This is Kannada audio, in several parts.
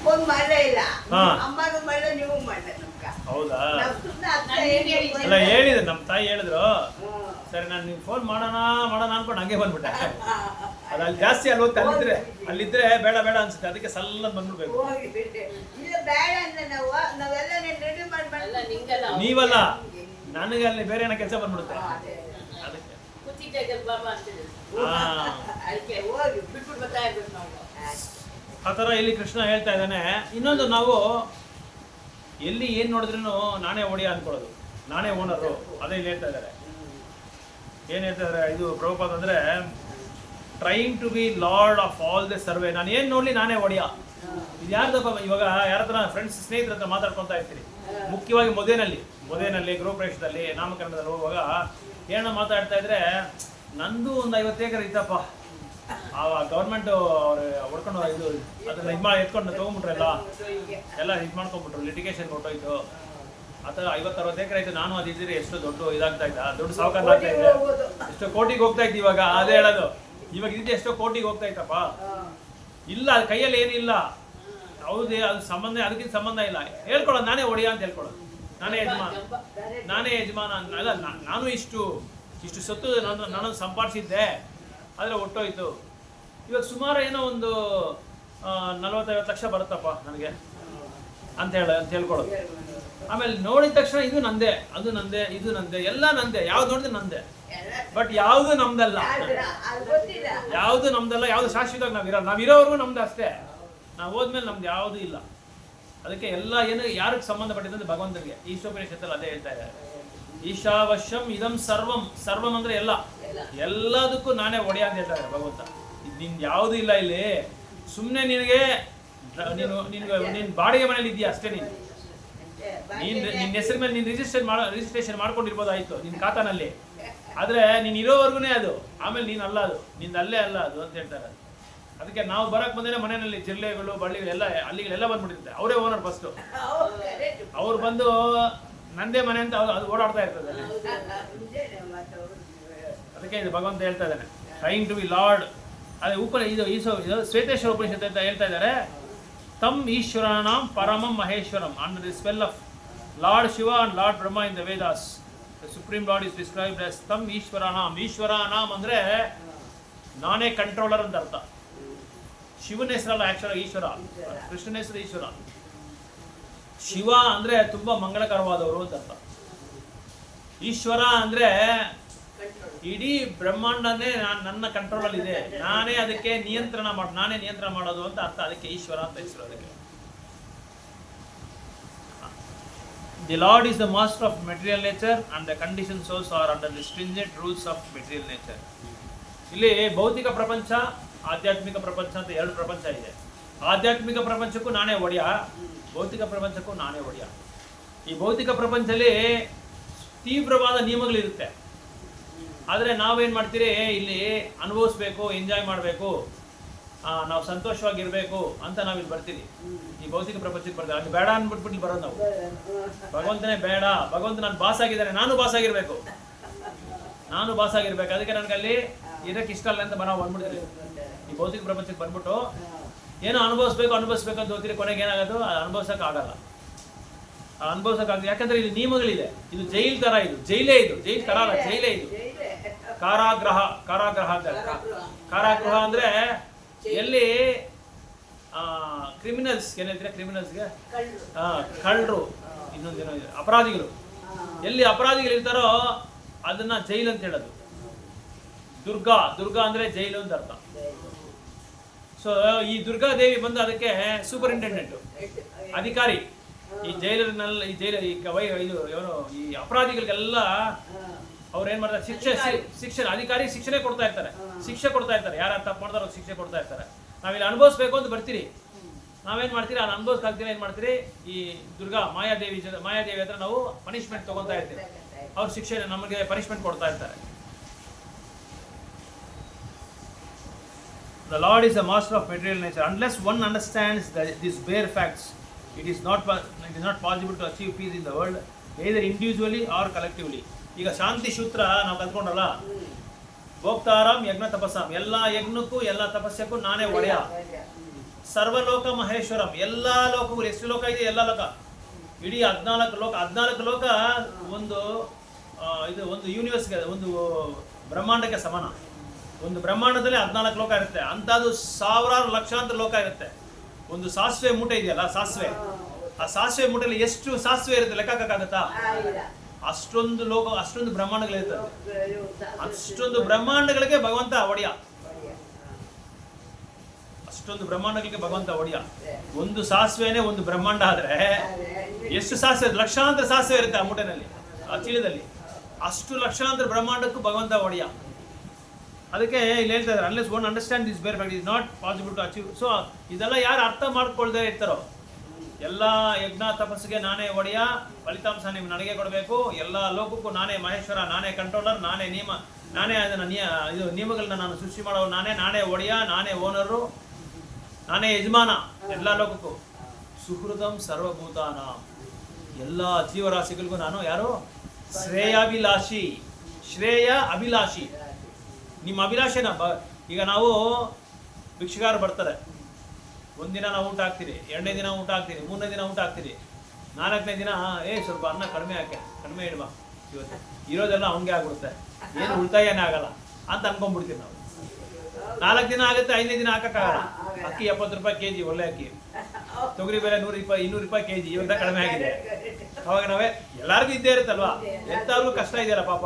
ಫೋನ್ ಮಾಡಲೇ ಇಲ್ಲ. ಹಾ. ಅಮ್ಮನೂ ಮಾಡಲ್ಲ, ನೀವು ಮಾಡಲ್ಲ ನಮ್ಗೆ. ಹೌದಾ? ನಾವು ಸುಮ್ನೆ ಅರ್ಥ ನಾನು ಏನು ಹೇಳಿದ್ದೆ. ಅಲ್ಲ ಹೇಳಿದ್ರು, ನಮ್ಮ ತಾಯಿ ಹೇಳಿದ್ರು. ಹ್ಮ್. ಸರಿ ನಾನು ನೀವು ಫೋನ್ ಮಾಡೋಣ ಅನ್ಕೊಂಡು ಹಂಗೆ ಬಂದ್ಬಿಟ್ಟೆ. ಅದು ಅಲ್ಲಿ ಜಾಸ್ತಿ ಅಲ್ವತ್ತು ಅಲ್ಲಿದ್ರೆ ಬೇಡ ಬೇಡ ಅನ್ಸುತ್ತೆ, ಅದಕ್ಕೆ ಸಲ್ಲ ಬಂದ್ಬಿಡ್ಬೇಕು. ಹೋಗಿ ಬಿಟ್ಟೆ. ಇಲ್ಲ ಬೇಡ ಅಂದ್ರೆ ನಾವೆಲ್ಲ ರೆಡಿ ಮಾಡಿ ಅಲ್ಲ ನಿಂಗಲ್ಲ ನೀವಲ್ಲ, ನನಗೆ ಅಲ್ಲಿ ಬೇರೆ ಏನೋ ಕೆಲಸ ಬಂದ್ಬಿಡುತ್ತೆ ಅದೇ. ಅದಕ್ಕೆ. ಕೂತಿದ್ದಾಗ ಬಾಬಾ ಅಂತಿದ್ರು. ಹಾ. ಅದಕ್ಕೆ ಹೋಗಿ ಬಿಟ್ಬಿಟ್ಟು ಬರ್ತಾ ಇರ್ಬೇಕು ನಾವು. ಆ ಥರ ಇಲ್ಲಿ ಕೃಷ್ಣ ಹೇಳ್ತಾ ಇದ್ದಾನೆ. ಇನ್ನೊಂದು, ನಾವು ಎಲ್ಲಿ ಏನು ನೋಡಿದ್ರೂ ನಾನೇ ಒಡೆಯ ಅಂದ್ಕೊಳ್ಳೋದು, ನಾನೇ ಓನರು. ಅದೇ ಇಲ್ಲಿ ಹೇಳ್ತಾ ಇದ್ದಾರೆ. ಏನು ಹೇಳ್ತಾ ಇದ್ದಾರೆ ಇದು ಪ್ರಭುಪಾದ ಅಂದರೆ, trying to be lord of all the survey. ನಾನು ಏನು ನೋಡಲಿ ನಾನೇ ಒಡೆಯ. ಇದು ಯಾರ್ದಪ್ಪ? ಇವಾಗ ಯಾರ ಹತ್ರ ಫ್ರೆಂಡ್ಸ್ ಸ್ನೇಹಿತರ ಹತ್ರ ಮಾತಾಡ್ಕೊತಾ ಇರ್ತೀರಿ, ಮುಖ್ಯವಾಗಿ ಮೊದಲಿನಲ್ಲಿ ಗೃಹ ಪ್ರವೇಶದಲ್ಲಿ ನಾಮಕರಣದಲ್ಲಿ ಹೋಗುವಾಗ ಏನೋ ಮಾತಾಡ್ತಾ ಇದ್ರೆ, ನಂದು ಒಂದು 50 ಎಕರೆ ಇತ್ತಪ್ಪ, ಗೌರ್ಮೆಂಟ್ ಅವ್ರು ಹೊಡ್ಕೊಂಡು ಇದು ಅದನ್ನ ಎತ್ಕೊಂಡು ತೊಗೊಂಡ್ಬಿಟ್ರಲ್ಲ, ಎಲ್ಲ ಇದು ಮಾಡ್ಕೊಂಡ್ಬಿಟ್ರು, ಲಿಟಿಗೇಷನ್ ಕೊಟ್ಟೋಯ್ತು. ಆ ಥರ 50-60 ಎಕರೆ ಆಯ್ತು. ನಾನು ಅದಿದ್ದರೆ ಎಷ್ಟು ದೊಡ್ಡ ಇದಾಗ್ತಾ ಇದ್ದ, ದೊಡ್ಡ ಸಾವುಕಾರ ಆಗ್ತಾ ಇದ್ದೆ, ಎಷ್ಟೋ ಕೋಟಿಗೆ ಹೋಗ್ತಾ ಇತ್ತು. ಇವಾಗ ಅದೇ ಹೇಳೋದು, ಇವಾಗ ಇದ್ದಿದ್ದು ಎಷ್ಟೋ ಕೋಟಿಗೆ ಹೋಗ್ತಾ ಇತ್ತಪ್ಪ. ಇಲ್ಲ, ಅದು ಕೈಯಲ್ಲಿ ಏನಿಲ್ಲ. ಹೌದೇ, ಅದು ಸಂಬಂಧ, ಅದಕ್ಕಿಂತ ಸಂಬಂಧ ಇಲ್ಲ. ಹೇಳ್ಕೊಳ್ಳೋದು ನಾನೇ ಒಡೆಯ ಅಂತ ಹೇಳ್ಕೊಳ್ಳೋದು, ನಾನೇ ಯಜಮಾನ ಅಂತ. ಅಲ್ಲ, ನಾನು ಇಷ್ಟು ಸೊತ್ತು ನಾನು ಸಂಪಾದಿಸಿದ್ದೆ, ಆದರೆ ಒಟ್ಟೋಯ್ತು. ಇವಾಗ ಸುಮಾರು ಏನೋ ಒಂದು 40-50 ಲಕ್ಷ ಬರುತ್ತಪ್ಪ ನನಗೆ ಅಂತ ಹೇಳ್ಕೊಳ್ಳೋದು. ಆಮೇಲೆ ನೋಡಿದ ತಕ್ಷಣ ಇದು ನಂದೆ, ಅದು ನಂದೆ, ಇದು ನಂದೆ, ಎಲ್ಲ ನಂದೆ, ಯಾವ್ದು ನೋಡಿದ್ರೆ ನಂದೆ. ಬಟ್ ಯಾವುದು ನಮ್ದಲ್ಲ, ಯಾವುದು ನಮ್ದಲ್ಲ, ಯಾವುದು ಶಾಶ್ವತವಾಗಿ ನಾವಿರಲ್ಲ. ನಾವಿರೋವರೆಗೂ ನಮ್ದು ಅಷ್ಟೇ, ನಾವು ಹೋದ್ಮೇಲೆ ನಮ್ದು ಯಾವುದೂ ಇಲ್ಲ. ಅದಕ್ಕೆ ಎಲ್ಲ ಏನು ಯಾರಿಗೆ ಸಂಬಂಧಪಟ್ಟಿದ್ದಂತೆ ಭಗವಂತನಿಗೆ. ಈಶೋಪನಿಷತ್ತಲ್ಲಿ ಅದೇ ಹೇಳ್ತಾ ಇದ್ದಾರೆ, ಈಶಾವಶ್ಯಂ ಇದಂ ಸರ್ವಂ ಅಂದ್ರೆ ಎಲ್ಲದಕ್ಕೂ ನಾನೇ ಒಡೆಯ ಅಂತ ಹೇಳ್ತಾರೆ ಭಗವಂತ. ನಿನ್ ಯಾವುದು ಇಲ್ಲ ಇಲ್ಲಿ. ಸುಮ್ಮನೆ ನಿನಗೆ ನೀನು ಬಾಡಿಗೆ ಮನೇಲಿ ಇದೆಯಾ ಅಷ್ಟೇ. ನಿನ್ನ ಹೆಸರು ಮೇಲೆ ನೀನು ರಿಜಿಸ್ಟ್ರೇಷನ್ ಮಾಡ್ಕೊಂಡಿರ್ಬೋದಾಯ್ತು ನಿನ್ನ ಖಾತಾನಲ್ಲಿ, ಆದ್ರೆ ನೀನು ಇರೋವರೆಗೂ ಅದು. ಆಮೇಲೆ ನೀನು ಅಲ್ಲ, ಅದು ನಿಂದು ಅಲ್ಲೇ ಅಲ್ಲ ಅದು ಅಂತ ಹೇಳ್ತಾರೆ. ಅದಕ್ಕೆ ನಾವು ಬರಕ್ ಬಂದೇನೆ ಮನೆಯಲ್ಲಿ ಜಿರಳೆಗಳು ಬಳ್ಳಿಗಳು ಎಲ್ಲ ಅಲ್ಲಿಗಳೆಲ್ಲ ಬಂದ್ಬಿಟ್ಟಿರುತ್ತೆ. ಅವರೇ ಓನರ್ ಫಸ್ಟು. ಅವ್ರು ಬಂದು ನಂದೇ ಮನೆ ಅಂತ ಅದು ಓಡಾಡ್ತಾ ಇರ್ತದೆ. ಅದಕ್ಕೆ ಇದು ಭಗವಂತ ಹೇಳ್ತಾ ಇದ್ದಾನೆ, ಟ್ರೈಂಗ್ ಟು ಬಿ ಲಾರ್ಡ್. ಅದೇ ಇದು ಶ್ವೇತೇಶ್ವರ ಉಪನಿಷತ್ತು ಅಂತ ಹೇಳ್ತಾ ಇದ್ದಾರೆ, ತಮ್ ಈಶ್ವರನಾಂ ಪರಮಂ ಮಹೇಶ್ವರಂ under the spell of Lord Shiva and Lord Brahma in the Vedas. The supreme Lord is described as ತಮ್ ಈಶ್ವರನಾಂ. ಈಶ್ವರನಾಂ ಅಂದ್ರೆ ನಾನೇ ಕಂಟ್ರೋಲರ್ ಅಂತ ಅರ್ಥ. ಶಿವನ ಹೆಸರಲ್ಲ ಆಕ್ಚುಲ್ ಈಶ್ವರ, ಕೃಷ್ಣನ ಹೆಸರು ಈಶ್ವರ. ಶಿವ ಅಂದ್ರೆ ತುಂಬಾ ಮಂಗಳಕರವಾದವರು ಅಂತ ಅರ್ಥ. ಈಶ್ವರ ಅಂದ್ರೆ ಇಡೀ ಬ್ರಹ್ಮಾಂಡನೇ ನನ್ನ ಕಂಟ್ರೋಲ್ ಅಲ್ಲಿ ಇದೆ, ನಾನೇ ಅದಕ್ಕೆ ನಾನೇ ನಿಯಂತ್ರಣ ಮಾಡೋದು ಅಂತ ಅರ್ಥ. ಅದಕ್ಕೆ ಈಶ್ವರ ಅಂತ ಹೆಸರು ಅದಕ್ಕೆ. The lord is the master of material nature and the condition souls R under the stringent rules of material nature. ಇಲ್ಲಿ ಭೌತಿಕ ಪ್ರಪಂಚ, ಆಧ್ಯಾತ್ಮಿಕ ಪ್ರಪಂಚ ಅಂತ 2 ಪ್ರಪಂಚ ಇದೆ. ಆಧ್ಯಾತ್ಮಿಕ ಪ್ರಪಂಚಕ್ಕೂ ನಾನೇ ಒಡೆಯ, ಭೌತಿಕ ಪ್ರಪಂಚಕ್ಕೂ ನಾನೇ ಒಡೆಯ. ಈ ಭೌತಿಕ ಪ್ರಪಂಚದಲ್ಲಿ ತೀವ್ರವಾದ ನಿಯಮಗಳಿರುತ್ತೆ. ಆದರೆ ನಾವೇನು ಮಾಡ್ತೀರಿ, ಇಲ್ಲಿ ಅನುಭವಿಸ್ಬೇಕು, ಎಂಜಾಯ್ ಮಾಡಬೇಕು, ನಾವು ಸಂತೋಷವಾಗಿರ್ಬೇಕು ಅಂತ ನಾವಿಲ್ಲಿ ಬರ್ತೀವಿ. ಈ ಭೌತಿಕ ಪ್ರಪಂಚಕ್ಕೆ ಬರ್ತೀವಿ. ಅದು ಬೇಡ ಅಂದ್ಬಿಟ್ಬಿಟ್ಟು ಬರೋದು ನಾವು. ಭಗವಂತನೇ ಬೇಡ, ಭಗವಂತ ನಾನು ಬಾಸ್ ಆಗಿದ್ದಾನೆ, ನಾನು ಬಾಸ್ ಆಗಿರ್ಬೇಕು. ಅದಕ್ಕೆ ನನಗಲ್ಲಿ ಇರಕ್ಕೆ ಇಷ್ಟ ಅಲ್ಲ ಅಂತ ನಾವು ಬಂದ್ಬಿಡ್ತೀವಿ. ಈ ಭೌತಿಕ ಪ್ರಪಂಚಕ್ಕೆ ಬಂದ್ಬಿಟ್ಟು ಏನೋ ಅನುಭವಿಸ್ಬೇಕು ಅಂತ ಹೋಗ್ತೀರಿ, ಕೊನೆಗೆ ಏನಾಗೋದು, ಅನುಭವಿಸೋಕ್ಕಾಗಲ್ಲ. ಯಾಕಂದ್ರೆ ಇಲ್ಲಿ ನಿಯಮಗಳಿದೆ. ಇದು ಜೈಲ್ ತರ, ಇದು ಜೈಲೇ, ಇದು ಜೈಲ್ ತರ ಅಲ್ಲ, ಜೈಲೇ ಇದು. ಕಾರಾಗೃಹ ಅಂತ. ಕಾರಾಗೃಹ ಅಂದ್ರೆ ಎಲ್ಲಿ ಕ್ರಿಮಿನಲ್ಸ್, ಏನ್ ಹೇಳ್ತೀರಾ ಕ್ರಿಮಿನಲ್ಸ್ಗೆ, ಕಳ್ಳರು, ಇನ್ನೊಂದೇನೋ ಇದೆ, ಅಪರಾಧಿಗಳು. ಎಲ್ಲಿ ಅಪರಾಧಿಗಳು ಇರ್ತಾರೋ ಅದನ್ನ ಜೈಲ್ ಅಂತ ಹೇಳೋದು. ದುರ್ಗಾ ಅಂದ್ರೆ ಜೈಲು ಅಂತ ಅರ್ಥ. ಸೊ ಈ ದುರ್ಗಾದೇವಿ ಬಂದು ಅದಕ್ಕೆ ಸೂಪರಿಂಟೆಂಡೆಂಟ್, ಅಧಿಕಾರಿ. ಈ ಜೈಲಿನಲ್ಲಿ ಈ ಅಪರಾಧಿಗಳಿಗೆಲ್ಲ ಅವ್ರು ಏನ್ ಮಾಡ್ತಾರೆ, ಶಿಕ್ಷೆ ಅಧಿಕಾರಿ ಶಿಕ್ಷೆ ಕೊಡ್ತಾ ಇರ್ತಾರೆ. ಯಾರು ತಪ್ಪು ಮಾಡ್ತಾರೋ ಶಿಕ್ಷೆ ಕೊಡ್ತಾ ಇರ್ತಾರೆ. ನಾವಿಲ್ಲಿ ಅನುಭವಿಸ್ಬೇಕು ಅಂತ ಬರ್ತೀರಿ, ನಾವೇನ್ ಮಾಡ್ತೀರಿ, ಅಲ್ಲಿ ಅನುಭವಿಸ್ತಾಗ್ತೀರಿ. ಏನ್ ಮಾಡ್ತೀರಿ, ಈ ದುರ್ಗಾ ಮಾಯಾದೇವಿ ಹತ್ರ ನಾವು ಪನಿಷ್ಮೆಂಟ್ ತಗೊತಾ ಇರ್ತೀವಿ. ಅವ್ರ ಶಿಕ್ಷೆ ನಮಗೆ ಪನಿಷ್ಮೆಂಟ್ ಕೊಡ್ತಾ ಇರ್ತಾರೆ. The Lord is the master of material nature. Unless one understands these bare facts, it is not possible to achieve peace in the world, either individually or collectively. ಈಗ ಶಾಂತಿ ಸೂತ್ರ ನಾವು ಕಲ್ತ್ಕೊಂಡಲ್ಲ, ಭೋಕ್ತಾರಾಮ್ ಯಜ್ಞ ತಪಸ್ಸಾಮ್, ಎಲ್ಲ ಯಜ್ಞಕ್ಕೂ ಎಲ್ಲ ತಪಸ್ಸಕ್ಕೂ ನಾನೇ ಒಡೆಯ. ಸರ್ವಲೋಕ ಮಹೇಶ್ವರಂ, ಎಲ್ಲ ಲೋಕಗಳು, ಎಷ್ಟು ಲೋಕ ಇದೆ ಎಲ್ಲ ಲೋಕ, ಇಡೀ 14 ಲೋಕ ಒಂದು ಇದು ಒಂದು ಯೂನಿವರ್ಸ್ಗೆ, ಒಂದು ಬ್ರಹ್ಮಾಂಡಕ್ಕೆ ಸಮಾನ. ಒಂದು ಬ್ರಹ್ಮಾಂಡದಲ್ಲಿ 14 ಲೋಕ ಇರುತ್ತೆ, ಅಂಥದ್ದು ಸಾವಿರಾರು ಲಕ್ಷಾಂತರ ಲೋಕ ಇರುತ್ತೆ. ಒಂದು ಸಾಸಿವೆ ಮೂಟೆ ಇದೆಯಲ್ಲ, ಸಾಸಿವೆ, ಆ ಸಾಸಿವೆ ಮೂಟೆಯಲ್ಲಿ ಎಷ್ಟು ಸಾಸಿವೆ ಇರುತ್ತೆ ಲೆಕ್ಕಕ್ಕಾಗತ್ತಾ? ಅಷ್ಟೊಂದು ಲೋಕ, ಅಷ್ಟೊಂದು ಬ್ರಹ್ಮಾಂಡಗಳಿರ್ತದೆ. ಅಷ್ಟೊಂದು ಬ್ರಹ್ಮಾಂಡಗಳಿಗೆ ಭಗವಂತ ಒಡೆಯ, ಅಷ್ಟೊಂದು ಬ್ರಹ್ಮಾಂಡಗಳಿಗೆ ಭಗವಂತ ಒಡೆಯ. ಒಂದು ಸಾಸಿವೆನೇ ಒಂದು ಬ್ರಹ್ಮಾಂಡ ಆದ್ರೆ ಎಷ್ಟು ಸಾಸಿವೆ, ಲಕ್ಷಾಂತರ ಸಾಸಿವೆ ಇರುತ್ತೆ ಆ ಮೂಟೆನಲ್ಲಿ, ಆ ಚೀಲದಲ್ಲಿ. ಅಷ್ಟು ಲಕ್ಷಾಂತರ ಬ್ರಹ್ಮಾಂಡಕ್ಕೂ ಭಗವಂತ ಒಡೆಯ. ಅದಕ್ಕೆ ಇಲ್ಲಿ ಹೇಳ್ತಾ ಇದ್ದಾರೆ, unless one understand this bare fact is not possible to achieve. So ಇದೆಲ್ಲ ಯಾರು ಅರ್ಥ ಮಾಡ್ಕೊಳ್ದೇ ಇರ್ತಾರೋ, ಎಲ್ಲ ಯಜ್ಞ ತಪಸ್ಸಿಗೆ ನಾನೇ ಒಡೆಯ, ಫಲಿತಾಂಶ ನೀವು ನನಗೆ ಕೊಡಬೇಕು, ಎಲ್ಲ ಲೋಕಕ್ಕೂ ನಾನೇ ಮಹೇಶ್ವರ, ನಾನೇ ಕಂಟ್ರೋಲರ್, ನಾನೇ ನಾನೇ ಅದನ್ನು ಇದು ನಿಯಮಗಳನ್ನ ನಾನು ಸೃಷ್ಟಿ ಮಾಡೋರು ನಾನೇ ಒಡೆಯ, ನಾನೇ ಓನರು, ನಾನೇ ಯಜಮಾನ ಎಲ್ಲ ಲೋಕಕ್ಕೂ. ಸುಹೃದಂ ಸರ್ವಭೂತಾನ, ಎಲ್ಲ ಜೀವರಾಶಿಗಳಿಗೂ ನಾನು ಯಾರು? ಶ್ರೇಯಾಭಿಲಾಷಿ, ಶ್ರೇಯ ಅಭಿಲಾಷಿ. ನಿಮ್ಮ ಅಭಿಲಾಷೆನ ಈಗ ನಾವು ಭಿಕ್ಷುಗಾರ ಬರ್ತಾರೆ, ಒಂದಿನ ನಾವು ಊಟ ಹಾಕ್ತೀರಿ, 2ನೇ ದಿನ ಊಟ ಹಾಕ್ತೀರಿ, 3ನೇ ದಿನ ಊಟ ಹಾಕ್ತೀರಿ, 4ನೇ ದಿನ ಸ್ವಲ್ಪ ಅನ್ನ ಕಡಿಮೆ ಕಡಿಮೆ ಇಡುವ, ಇವತ್ತು ಇರೋದೆಲ್ಲ ಅವನಿಗೆ ಆಗ್ಬಿಡುತ್ತೆ, ಏನು ಉಳಿತಾಯನೇ ಆಗಲ್ಲ ಅಂತ ಅನ್ಕೊಂಡ್ಬಿಡ್ತೀವಿ ನಾವು. 4 ದಿನ ಆಗುತ್ತೆ, 5ನೇ ದಿನ ಹಾಕಕ್ಕಾಗಲ್ಲ. ಅಕ್ಕಿ 70 ರೂಪಾಯಿ ಕೆಜಿ, ಒಳ್ಳೆ ಅಕ್ಕಿ. ತೊಗರಿ ಬೆಲೆ 200 ರೂಪಾಯಿ ಕೆಜಿ, ಇವಾಗ ಕಡಿಮೆ ಆಗಿದೆ. ಅವಾಗ ನಾವೇ ಎಲ್ಲರಿಗೂ ಇದ್ದೇ ಇರುತ್ತಲ್ವಾ, ಎಂತಾದ್ರೂ ಕಷ್ಟ ಇದೆಯಲ್ಲ ಪಾಪ.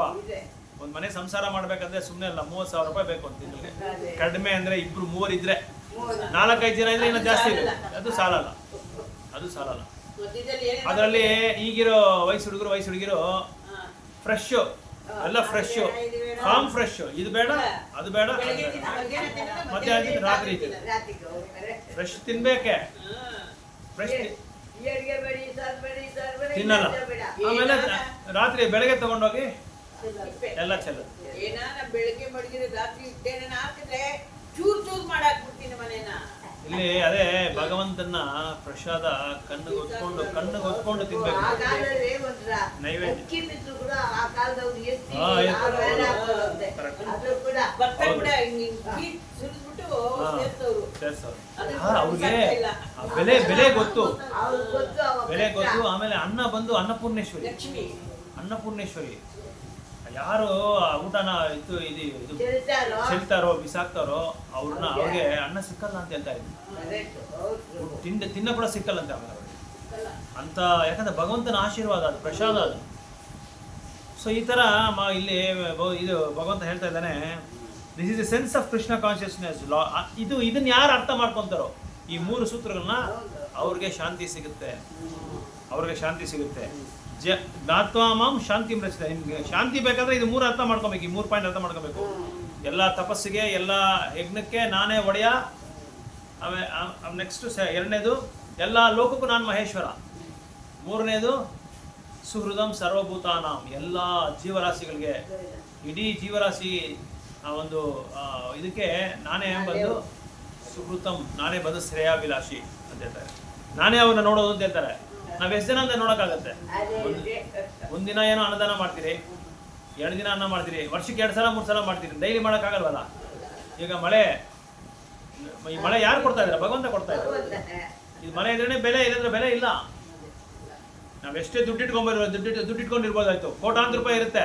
ಒಂದು ಮನೆ ಸಂಸಾರ ಮಾಡ್ಬೇಕಂದ್ರೆ ಸುಮ್ಮನೆ ಅಲ್ಲ, 30,000 ರೂಪಾಯಿ ಬೇಕು ಅಂತ ತಿಂಗಳಿಗೆ. ಕಡಿಮೆ ಅಂದ್ರೆ 2-3 ಇದ್ರೆ, 4-5 ಜನ ಇದ್ರೆ ಇನ್ನೂ ಜಾಸ್ತಿ ಇದೆ. ಅದು ಸಾಲಲ್ಲ. ಅದರಲ್ಲಿ ಈಗಿರೋ ವಯಸ್ಸು ಹುಡುಗಿರೋ ಫ್ರೆಶ್, ಎಲ್ಲ ಫ್ರೆಶ್, ಫಾರ್ಮ್ ಫ್ರೆಶ್. ಇದು ಬೇಡ, ಅದು ಬೇಡ, ಮಧ್ಯಾಹ್ನ ರಾತ್ರಿ ಫ್ರೆಶ್ ತಿನ್ಬೇಕೆ, ಫ್ರೆಶ್ ತಿನ್ನಲ್ಲ. ಆಮೇಲೆ ರಾತ್ರಿ ಬೆಳಗ್ಗೆ ತಗೊಂಡೋಗಿ ಎಲ್ಲ ಚೆಲ್ಲೋದು. ಬೆಳಗ್ಗೆ ಮಡಗಿದ್ರೆ ರಾತ್ರಿ ಇಟ್ಟೇನೆ ಹಾಕಿದ್ರೆ ಚೂರ್ ಮಾಡಾಕ್ಬಿಡ್ತೀನಿ ಮನೇನ. ಇಲ್ಲಿ ಅದೇ ಭಗವಂತನ ಪ್ರಸಾದ ಕಣ್ಣಿಗೆ ಹೊತ್ಕೊಂಡು ತಿನ್ಬೇಕು. ನೈವೇದ್ಯ ಅವ್ರಿಗೆ ಬೆಲೆ ಗೊತ್ತು. ಆಮೇಲೆ ಅನ್ನ ಬಂದು ಅನ್ನಪೂರ್ಣೇಶ್ವರಿ. ಯಾರು ಊಟನ ಇದು ಚೆಲ್ತಾರೋ ಬಿಸಾಕ್ತಾರೋ ಅವ್ರಿಗೆ ಅನ್ನ ಸಿಕ್ಕಲ್ಲ ಅಂತ ಹೇಳ್ತಾ ಇದ್ರು. ತಿನ್ನ ಕೂಡ ಸಿಕ್ಕಲ್ಲ ಅಂತ ಅಂತ, ಯಾಕಂದ್ರೆ ಭಗವಂತನ ಆಶೀರ್ವಾದ, ಅದು ಪ್ರಸಾದ ಅದು. ಸೊ ಈ ತರ ಇಲ್ಲಿ ಇದು ಭಗವಂತ ಹೇಳ್ತಾ ಇದ್ದಾನೆ, this is a sense of Krishna consciousness law. ಇದನ್ನ ಯಾರು ಅರ್ಥ ಮಾಡ್ಕೊಂತಾರೋ ಈ 3 ಸೂತ್ರಗಳನ್ನ, ಅವ್ರಿಗೆ ಶಾಂತಿ ಸಿಗುತ್ತೆ. ಜ್ಞಾತ್ವಾಮಾಂ ಶಾಂತಿ ರಚಿತ. ನಿಮ್ಗೆ ಶಾಂತಿ ಬೇಕಾದ್ರೆ ಇದು 3 ಅರ್ಥ ಮಾಡ್ಕೊಬೇಕು, ಈ 3 ಪಾಯಿಂಟ್ ಅರ್ಥ ಮಾಡ್ಕೋಬೇಕು. ಎಲ್ಲ ತಪಸ್ಸಿಗೆ, ಎಲ್ಲ ಯಜ್ಞಕ್ಕೆ ನಾನೇ ಒಡೆಯ. ನೆಕ್ಸ್ಟ್ 2ನೇದು, ಎಲ್ಲ ಲೋಕಕ್ಕೂ ನಾನು ಮಹೇಶ್ವರ. 3ನೇದು ಸುಹೃದಂ ಸರ್ವಭೂತಾನಾಂ, ಎಲ್ಲ ಜೀವರಾಶಿಗಳಿಗೆ, ಇಡೀ ಜೀವರಾಶಿ ಒಂದು ಇದಕ್ಕೆ ನಾನೇ ಬಂದು ಸುಹೃತಂ, ನಾನೇ ಬಂದು ಶ್ರೇಯಾಭಿಲಾಷಿ ಅಂತ ಹೇಳ್ತಾರೆ. ನಾನೇ ಅವನ್ನ ನೋಡೋದು ಅಂತ ಹೇಳ್ತಾರೆ. ನಾವ್ ಎಷ್ಟು ಜನ ಅಂತ ನೋಡೋಕ್ಕಾಗತ್ತೆ? ಒಂದಿನ ಏನೋ ಅನ್ನದಾನ ಮಾಡ್ತೀರಿ, 2 ದಿನ ಅನ್ನ ಮಾಡ್ತೀರಿ, ವರ್ಷಕ್ಕೆ 2 ಸಲ 3 ಸಲ ಮಾಡ್ತೀರಿ, ಡೈಲಿ ಮಾಡೋಕ್ಕಾಗಲ್ವಲ್ಲ. ಈಗ ಈ ಮಳೆ ಯಾರು ಕೊಡ್ತಾ ಇದ್ದಾರೆ? ಭಗವಂತ ಕೊಡ್ತಾ ಇದ್ದಾರೆ. ಇದು ಮಳೆ ಇದ್ರೆ ಬೆಲೆ, ಇಲ್ಲಂದ್ರೆ ಬೆಲೆ ಇಲ್ಲ. ನಾವೆಷ್ಟೇ ದುಡ್ಡು ಇಟ್ಕೊಂಡಿರ್ಬೋದಾಯ್ತು, ಕೋಟ್ಯಾಂತರ ರೂಪಾಯಿ ಇರುತ್ತೆ,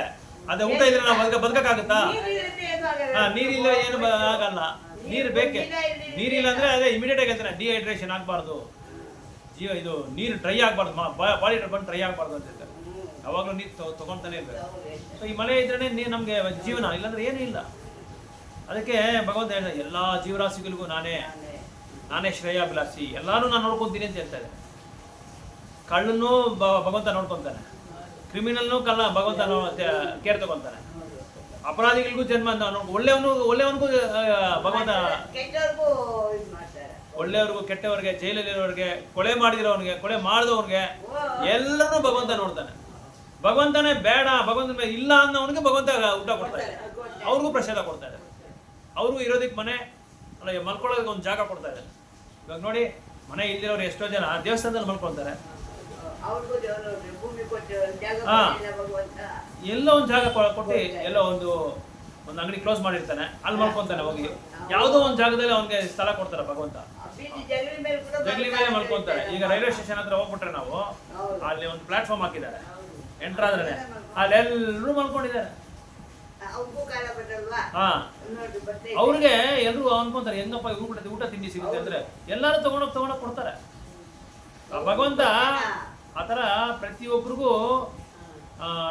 ಅದೇ ಊಟ ಇದ್ರೆ ನಾವು ಬದುಕಕ್ಕಾಗತ್ತಾ? ನೀರಿಲ್ಲ ಏನು ಆಗಲ್ಲ. ನೀರು ಬೇಕೆ. ನೀರಿಲ್ಲ ಅಂದ್ರೆ ಅದೇ ಇಮಿಡಿಯೇಟ್ ಆಗಿ ಹೇಳ್ತಾನೆ, ಡಿಹೈಡ್ರೇಷನ್ ಆಗಬಾರ್ದು, ಇದು ನೀರು ಡ್ರೈ ಆಗಬಾರ್ದು, ಬಾಡಿ ಬಂದು ಡ್ರೈ ಆಗಬಾರ್ದು ಅಂತ ಹೇಳ್ತಾರೆ. ಯಾವಾಗಲೂ ನೀರು ತಗೊಳ್ತಾನೆ ಇರ್ಬೇಕು. ಸೊ ಈ ಮಳೆ ಇದ್ರೆ ನೀರು ನಮಗೆ ಜೀವನ, ಇಲ್ಲಾಂದ್ರೆ ಏನೂ ಇಲ್ಲ. ಅದಕ್ಕೆ ಭಗವಂತ ಹೇಳ್ತಾರೆ, ಎಲ್ಲ ಜೀವರಾಶಿಗಳಿಗೂ ನಾನೇ ಶ್ರೇಯಾಭಿಲಾಷಿ, ಎಲ್ಲರೂ ನಾನು ನೋಡ್ಕೊತೀನಿ ಅಂತ ಹೇಳ್ತಾರೆ. ಕಳ್ಳನ್ನು ಭಗವಂತ ನೋಡ್ಕೊತಾನೆ, ಕ್ರಿಮಿನಲ್ನು ಭಗವಂತ ಕೇರ್ ತಗೊಂತಾನೆ, ಅಪರಾಧಿಗಳಿಗೂ ಜನ್ಮ ಒಳ್ಳೆಯವನಿಗೂ ಭಗವಂತ, ಒಳ್ಳೆಯವ್ರಿಗೂ ಕೆಟ್ಟವ್ರಿಗೆ, ಜೈಲಲ್ಲಿರೋರಿಗೆ, ಕೊಲೆ ಮಾಡಿದಿರೋನಿಗೆ, ಕೊಲೆ ಮಾಡಿದವ್ರಿಗೆ ಎಲ್ಲರೂ ಭಗವಂತ ನೋಡ್ತಾನೆ. ಭಗವಂತನೇ ಬೇಡ, ಭಗವಂತನ ಇಲ್ಲ ಅನ್ನೋನಿಗೆ ಭಗವಂತ ಊಟ ಕೊಡ್ತಾರೆ, ಅವ್ರಿಗೂ ಪ್ರಸಾದ ಕೊಡ್ತಾ ಇದ್ದಾರೆ, ಅವ್ರಿಗೂ ಇರೋದಕ್ಕೆ ಮನೆ ಅಲ್ಲ, ಮಲ್ಕೊಳ್ಳೋದಕ್ಕೆ ಒಂದು ಜಾಗ ಕೊಡ್ತಾ ಇದ್ದಾರೆ. ಇವಾಗ ನೋಡಿ, ಮನೆ ಇಲ್ದಿರೋರು ಎಷ್ಟೋ ಜನ ದೇವಸ್ಥಾನದಲ್ಲಿ ಮಲ್ಕೊಳ್ತಾರೆ. ಎಲ್ಲೋ ಒಂದು ಜಾಗ ಕೊಟ್ಟು, ಎಲ್ಲೋ ಒಂದು ಅಂಗಡಿ ಕ್ಲೋಸ್ ಮಾಡಿರ್ತಾನೆ, ಅಲ್ಲಿ ಮಲ್ಕೊಂತಾನೆ ಹೋಗಿ. ಯಾವುದೋ ಒಂದು ಜಾಗದಲ್ಲಿ ಅವನಿಗೆ ಸ್ಥಳ ಕೊಡ್ತಾರೆ ಭಗವಂತ. ಬೀದಿ ಜಗಲಿ ಮೇಲೆ ಕೂಡ ಜಗಲಿ ಮೇಲೆ ಮಲ್ಕೊಂತಾರೆ. ಈಗ ರೈಲ್ವೆ ಸ್ಟೇಷನ್ ಹತ್ರ ಹೋಗ್ಬಿಟ್ರೆ ನಾವು ಹೌದು. ಅಲ್ಲಿ ಒಂದು ಪ್ಲಾಟ್ಫಾರ್ಮ್ ಹಾಕಿದ್ದಾರೆ, ಎಂಟರ್ ಆದ್ರೆ ಅಲ್ಲಿ ಎಲ್ಲರೂ ಮಲ್ಕೊಂಡಿದ್ದಾರೆ. ಅವ್ರಿಗೂ ಕಾಲ ಬರಲ್ವಾ ಹಾ, ನೋಡ್ರಿ ಬರ್ತೈತೆ. ಅವ್ರಿಗೆ ಎಲ್ರು ಅನ್ಕೊಂತಾರೆ ಹೆಂಗಪ್ಪ ಊಟ ತಿಂಡಿ ಸಿಗುತ್ತೆ ಅಂದ್ರೆ ಎಲ್ಲರೂ ತಗೊಂಡೋಗಿ ಕೊಡ್ತಾರೆ. ಆ ಭಗವಂತ ಆತರ ಪ್ರತಿಯೊಬ್ಬರಿಗೂ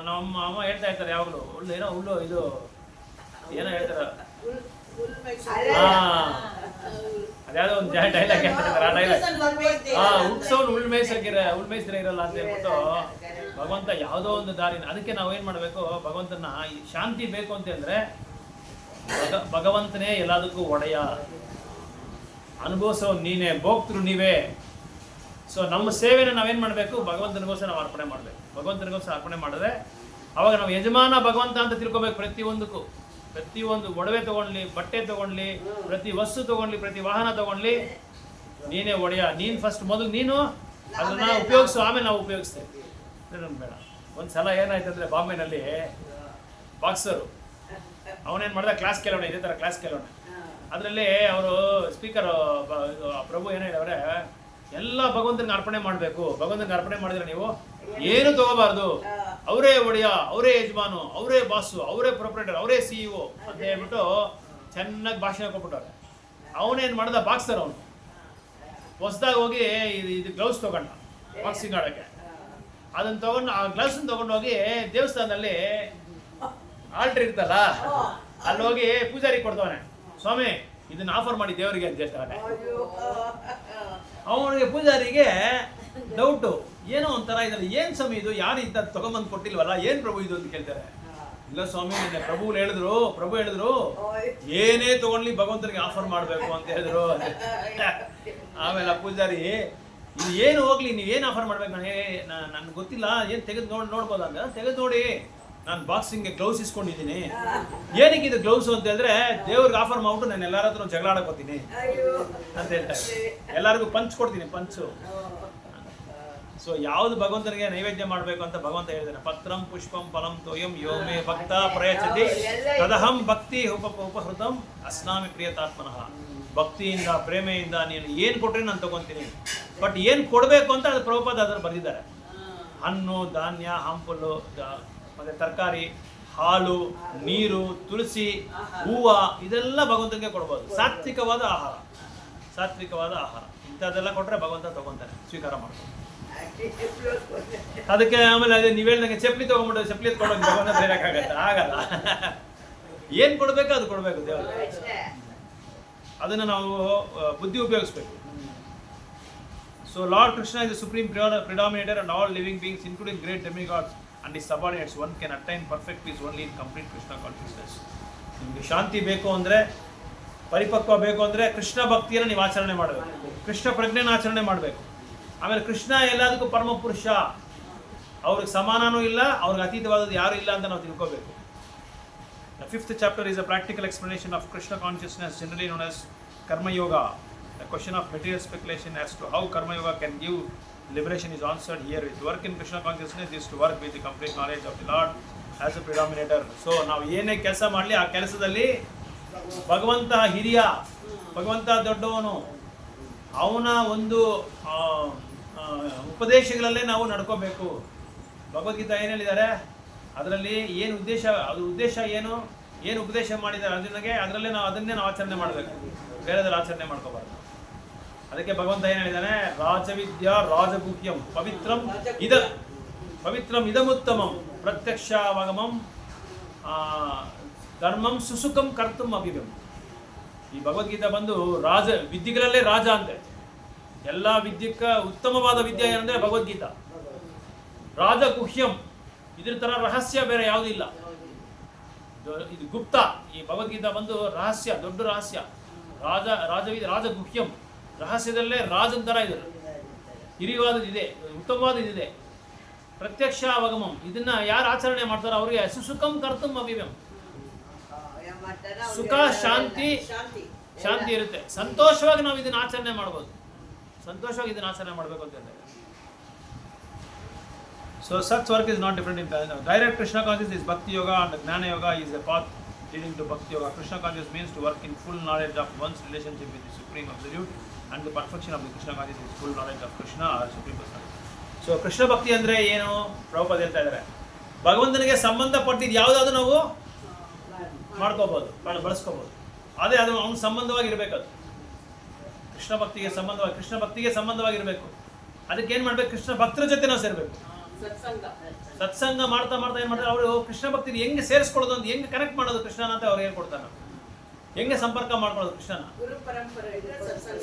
ನಮ್ಮ ಅಮ್ಮ ಹೇಳ್ತಾ ಇರ್ತಾರೆ ಯಾವಾಗಲೂ ಹುಲ್ಲು ಇದು ಏನೋ ಹೇಳ್ತಾರೆ, ಹಾ ಅದ್ಯಾವುದೋ ಒಂದು ಡೈಲಾಗ್ ಹೇಳ್ತಾರೆ, ಆ ಡೈಲಾಗ್ ಉಟ್ಸೋನ್ ಉಳ್ಮೇಯ್ಸಿರ ಇರಲ್ಲ ಅಂತ ಹೇಳ್ಬಿಟ್ಟು ಭಗವಂತ ಯಾವುದೋ ಒಂದು ದಾರಿನ. ಅದಕ್ಕೆ ನಾವು ಏನ್ ಮಾಡ್ಬೇಕು, ಭಗವಂತನ ಈ ಶಾಂತಿ ಬೇಕು ಅಂತ ಅಂದ್ರೆ ಭಗವಂತನೇ ಎಲ್ಲದಕ್ಕೂ ಒಡೆಯ, ಅನುಭವಿಸೋ ನೀನೇ, ಭೋಕ್ತೃ ನೀವೇ. ಸೊ ನಮ್ಮ ಸೇವೆನ ನಾವೇನ್ ಮಾಡ್ಬೇಕು, ಭಗವಂತನಿಗೋಸ್ಕರ ನಾವು ಅರ್ಪಣೆ ಮಾಡ್ಬೇಕು. ಭಗವಂತನಿಗೋಸ್ಕರ ಅರ್ಪಣೆ ಮಾಡಿದ್ರೆ ಅವಾಗ ನಾವು ಯಜಮಾನ ಭಗವಂತ ಅಂತ ತಿಳ್ಕೊಬೇಕು. ಪ್ರತಿಯೊಂದಕ್ಕೂ, ಪ್ರತಿಯೊಂದು ಒಡವೆ ತಗೊಳ್ಲಿ, ಬಟ್ಟೆ ತಗೊಳ್ಳಿ, ಪ್ರತಿ ವಸ್ತು ತಗೊಳ್ಳಿ, ಪ್ರತಿ ವಾಹನ ತಗೊಳ್ಳಿ, ನೀನೇ ಒಡೆಯ. ನೀನ್ ಫಸ್ಟ್ ಮೊದಲು ನೀನು ಅದನ್ನ ಉಪಯೋಗಿಸು, ಆಮೇಲೆ ನಾವು ಉಪಯೋಗಿಸ್ತೇವೆ. ಬೇಡ. ಒಂದ್ಸಲ ಏನಾಯ್ತಂದ್ರೆ ಬಾಂಬೆನಲ್ಲಿ ಬಾಕ್ಸರು ಅವನೇನ್ ಮಾಡ್ದ, ಕ್ಲಾಸ್ ಕೇಳೋಣ, ಇದೇ ತರ ಕ್ಲಾಸ್ ಕೇಳೋಣ. ಅದರಲ್ಲಿ ಅವರು ಸ್ಪೀಕರ್ ಪ್ರಭು ಏನ್ ಹೇಳಿದವ್ರೆ, ಎಲ್ಲ ಭಗವಂತನಿಗೆ ಅರ್ಪಣೆ ಮಾಡಬೇಕು. ಭಗವಂತನಿಗೆ ಅರ್ಪಣೆ ಮಾಡಿದ್ರೆ ನೀವು ಏನು ತಗೋಬಾರ್ದು, ಅವರೇ ಒಡೆಯ, ಅವರೇ ಯಜಮಾನು, ಅವರೇ ಬಾಸು, ಅವರೇ ಪ್ರೊಪ್ರೈಟರ್, ಅವರೇ CEO ಅಂತ ಹೇಳ್ಬಿಟ್ಟು ಚೆನ್ನಾಗಿ ಭಾಷಣ ಕೊಟ್ಬಿಟ್ಟವ್ರೆ. ಅವನೇನ್ ಮಾಡ್ದ, ಬಾಕ್ಸರ್ ಅವನು ಹೊಸದಾಗಿ ಹೋಗಿ ಇದು ಗ್ಲೌಸ್ ತಗೊಂಡ ಬಾಕ್ಸಿಂಗ್ ಆಡೋಕ್ಕೆ. ಅದನ್ನ ತಗೊಂಡು ಆ ಗ್ಲೌಸ್ ತಗೊಂಡೋಗಿ ದೇವಸ್ಥಾನದಲ್ಲಿ ಆಲ್ಟ್ರ್ ಇರ್ತಲ್ಲ, ಅಲ್ಲಿ ಹೋಗಿ ಪೂಜಾರಿ ಕೊಡ್ತವನೆ, ಸ್ವಾಮಿ ಇದನ್ನ ಆಫರ್ ಮಾಡಿ ದೇವರಿಗೆ ಅಂತ ಹೇಳ್ತಾನೆ. ಅವನಿಗೆ ಪೂಜಾರಿಗೆ ಡೌಟು, ಏನೋ ಒಂಥರ ಇದ್ರಲ್ಲಿ ಏನ್ ಸ್ವಾಮಿ ಇದು, ಯಾರು ಇಂತ ತಗೊಂಬಂದು ಕೊಟ್ಟಿಲ್ವಲ್ಲ, ಏನ್ ಪ್ರಭು ಇದು ಅಂತ ಕೇಳ್ತಾರೆ. ಇಲ್ಲ ಸ್ವಾಮಿ, ನಿನ್ನೆ ಪ್ರಭು ಹೇಳಿದ್ರು ಏನೇ ತಗೊಂಡ್ಲಿ ಭಗವಂತನಿಗೆ ಆಫರ್ ಮಾಡ್ಬೇಕು ಅಂತ ಹೇಳಿದ್ರು. ಆಮೇಲೆ ಆ ಪೂಜಾರಿ, ಇದು ಏನು ಹೋಗ್ಲಿ, ನೀವು ಏನು ಆಫರ್ ಮಾಡ್ಬೇಕು, ನನ್ಗೆ ಗೊತ್ತಿಲ್ಲ, ಏನು ತೆಗೆದು ನೋಡ್ಬೋದ ಅಂತ. ತೆಗೆದು ನೋಡಿ, ನಾನು ಬಾಕ್ಸಿಂಗ್ಗೆ ಗ್ಲೌಸ್ ಇಸ್ಕೊಂಡಿದ್ದೀನಿ. ಏನಕ್ಕೆ ಇದು ಗ್ಲೌಸ್ ಅಂತ ಹೇಳಿದ್ರೆ, ದೇವ್ರಿಗೆ ಆಫರ್ ಮಾಡ್ಬಿಟ್ಟು ನಾನು ಎಲ್ಲರ ಹತ್ರ ಜಗಳ ಆಡಕೋತೀನಿ ಅಂತ ಹೇಳ್ತಾರೆ. ಎಲ್ಲರಿಗೂ ಪಂಚ್ ಕೊಡ್ತೀನಿ, ಪಂಚು. ಸೊ ಯಾವ್ದು ಭಗವಂತನಿಗೆ ನೈವೇದ್ಯ ಮಾಡಬೇಕು ಅಂತ ಭಗವಂತ ಹೇಳಿದಾನೆ. ಪತ್ರಂ ಪುಷ್ಪಂ ಫಲಂ ತೋಯಂ ಯೋಮೇ ಭಕ್ತ ಪ್ರಯಚ್ಛತಿ ತದಹಂ ಭಕ್ತಿ ಉಪಹೃತಂ ಅಸ್ನಾಮಿ ಪ್ರಿಯತಾತ್ಮನಃ. ಭಕ್ತಿಯಿಂದ, ಪ್ರೇಮೆಯಿಂದ ನೀನು ಏನು ಕೊಟ್ರೆ ನಾನು ತಗೊಂತೀನಿ. ಬಟ್ ಏನು ಕೊಡಬೇಕು ಅಂತ ಅದು ಪ್ರಭುಪಾದ ಅದ್ರಲ್ಲಿ ಬರೆದಿದ್ದಾರೆ. ಹಣ್ಣು, ಧಾನ್ಯ, ಹಂಪಲು, ಮತ್ತೆ ತರಕಾರಿ, ಹಾಲು, ನೀರು, ತುಳಸಿ, ಹೂವು, ಇದೆಲ್ಲ ಭಗವಂತನಿಗೆ ಕೊಡ್ಬೋದು. ಸಾತ್ವಿಕವಾದ ಆಹಾರ ಇಂಥದ್ದೆಲ್ಲ ಕೊಟ್ರೆ ಭಗವಂತ ತಗೊಂತಾನೆ, ಸ್ವೀಕಾರ ಮಾಡ್ಬೋದು. ಅದಕ್ಕೆ ಆಮೇಲೆ ಅದೇ ನೀವು ಹೇಳ್ದಂಗೆ ಚಪ್ಪಲಿ ತಗೊಂಡ್ಬಿಟ್ಟು ಚಪ್ಪಲಿ ಎತ್ಕೊಂಡೋಗಿ ಭಗವಂತ ಬೇರೆಕ್ಕಾಗತ್ತೆ, ಆಗಲ್ಲ. ಏನ್ ಕೊಡ್ಬೇಕು ಅದು ಕೊಡ್ಬೇಕು ದೇವರು. ಅದನ್ನ ನಾವು ಬುದ್ಧಿ ಉಪಯೋಗಿಸ್ಬೇಕು. So Lord Krishna is the supreme predominator and all living beings including great demigods and his subordinates. One can attain perfect peace only in complete Krishna consciousness. ನಿಮಗೆ ಶಾಂತಿ ಬೇಕು ಅಂದ್ರೆ, ಪರಿಪಕ್ವ ಬೇಕು ಅಂದ್ರೆ ಕೃಷ್ಣ ಭಕ್ತಿಯನ್ನು ನೀವು ಆಚರಣೆ ಮಾಡಬೇಕು, ಕೃಷ್ಣ ಪ್ರಜ್ಞೆನ ಆಚರಣೆ ಮಾಡಬೇಕು. ಆಮೇಲೆ ಕೃಷ್ಣ ಎಲ್ಲದಕ್ಕೂ ಪರಮ ಪುರುಷ, ಅವ್ರಿಗೆ ಸಮಾನನೂ ಇಲ್ಲ, ಅವ್ರಿಗೆ ಅತೀತವಾದದ್ದು ಯಾರು ಇಲ್ಲ ಅಂತ ನಾವು ತಿಳ್ಕೋಬೇಕು. The 5th chapter is a practical explanation of Krishna consciousness, generally known as Karma Yoga. The question of material speculation as to how Karma Yoga can give liberation is answered here. With work in Krishna consciousness is to work with the complete knowledge of the Lord as a predominator. So ನಾವು ಏನೇ ಕೆಲಸ ಮಾಡಲಿ ಆ ಕೆಲಸದಲ್ಲಿ ಭಗವಂತ ಹಿರಿಯ, ಭಗವಂತ ದೊಡ್ಡವನು, ಅವನ ಒಂದು ಉಪದೇಶಗಳಲ್ಲೇ ನಾವು ನಡ್ಕೋಬೇಕು. ಭಗವದ್ಗೀತಾ ಏನು ಹೇಳಿದ್ದಾರೆ, ಅದರಲ್ಲಿ ಏನು ಉದ್ದೇಶ, ಅದು ಉದ್ದೇಶ ಏನು ಉಪದೇಶ ಮಾಡಿದ್ದಾರೆ ಅದರಲ್ಲೇ ನಾವು ಅದನ್ನೇ ನಾವು ಆಚರಣೆ ಮಾಡಬೇಕು, ಬೇರೆದಲ್ಲಿ ಆಚರಣೆ ಮಾಡ್ಕೋಬಾರ್ದು. ಅದಕ್ಕೆ ಭಗವಂತ ಏನು ಹೇಳಿದ್ದಾನೆ, ರಾಜವಿದ್ಯಾ ರಾಜಗುಹ್ಯಂ ಪವಿತ್ರಂ ಇದಮುತ್ತಮಂ ಪ್ರತ್ಯಕ್ಷಾವಗಮಂ ಧರ್ಮಂ ಸುಸುಖಂ ಕರ್ತುಂ ಅಭಿಗಮ್. ಈ ಭಗವದ್ಗೀತಾ ಬಂದು ವಿದ್ಯೆಗಳಲ್ಲೇ ರಾಜ ಅಂತೆ. ಎಲ್ಲ ವಿದ್ಯೆಕ್ಕ ಉತ್ತಮವಾದ ವಿದ್ಯೆ ಏನಂದ್ರೆ ಭಗವದ್ಗೀತಾ. ರಾಜಗುಹ್ಯಂ, ಇದ್ರ ತರ ರಹಸ್ಯ ಬೇರೆ ಯಾವುದೂ ಇಲ್ಲ. ಇದು ಗುಪ್ತ. ಈ ಭಗವದ್ಗೀತಾ ಬಂದು ರಹಸ್ಯ, ದೊಡ್ಡ ರಹಸ್ಯ. ರಾಜಗುಹ್ಯಂ, ರಹಸ್ಯದಲ್ಲೇ ರಾಜನ್ ತರ ಇದೆ, ಹಿರಿಯವಾದದಿದೆ, ಉತ್ತಮವಾದದಿದೆ. ಪ್ರತ್ಯಕ್ಷ ಅವಗಮಂ, ಇದನ್ನ ಯಾರು ಆಚರಣೆ ಮಾಡ್ತಾರೋ ಅವರಿಗೆ ಸುಸುಖಂ ಕರ್ತುಂ ಅಭಿಗಮ್, ಸುಖ ಶಾಂತಿ ಇರುತ್ತೆ. ಸಂತೋಷವಾಗಿ ನಾವು ಇದನ್ನ ಆಚರಣೆ ಮಾಡ್ಬೋದು, ಸಂತೋಷವಾಗಿ ಇದನ್ನ ಆಚರಣೆ ಮಾಡಬೇಕು ಅಂತ ಹೇಳ್ತಾರೆ. So such work is not different in direct Krishna consciousness is Bhakti Yoga, and Jnana Yoga is a path leading to Bhakti Yoga. Krishna consciousness means to work in full knowledge of one's relationship with the Supreme Absolute and the perfection of the Krishna consciousness is full knowledge of Krishna or Supreme Personality. So Krishna ಭಕ್ತಿ ಅಂದರೆ ಏನು ಪ್ರಭುಪಾದ ಹೇಳ್ತಾ ಇದ್ದಾರೆ, ಭಗವಂತನಿಗೆ ಸಂಬಂಧಪಟ್ಟಿದ್ದು ಯಾವುದಾದ್ರೂ ನಾವು ಮಾಡ್ಕೋಬೋದು, ಬಳಸ್ಕೋಬೋದು. ಅದೇ ಅದು ಅವನ ಸಂಬಂಧವಾಗಿರ್ಬೇಕು. ಅದು ಕೃಷ್ಣ ಭಕ್ತಿಗೆ ಸಂಬಂಧವಾಗಿರ್ಬೇಕು. ಅದಕ್ಕೆ ಏನು ಮಾಡ್ಬೇಕು, ಕೃಷ್ಣ ಭಕ್ತರ ಜೊತೆ ನಾವು ಸೇರ್ಬೇಕು. ಸತ್ಸಂಗ ಮಾಡ್ತಾ ಏನ್ ಮಾಡ್ತಾರೆ ಅವರು, ಕೃಷ್ಣ ಭಕ್ತಿನ ಹೆಂಗೆ ಸೇರಿಸ್ಕೊಳ್ಳೋದು ಅಂತ, ಹೆಂಗೆ ಕನೆಕ್ಟ್ ಮಾಡೋದು ಕೃಷ್ಣನ ಅಂತ ಅವ್ರು ಹೇಳ್ಕೊಡ್ತಾರೆ. ಹೆಂಗೆ ಸಂಪರ್ಕ ಮಾಡ್ಕೊಳ್ಳೋದು ಕೃಷ್ಣನ,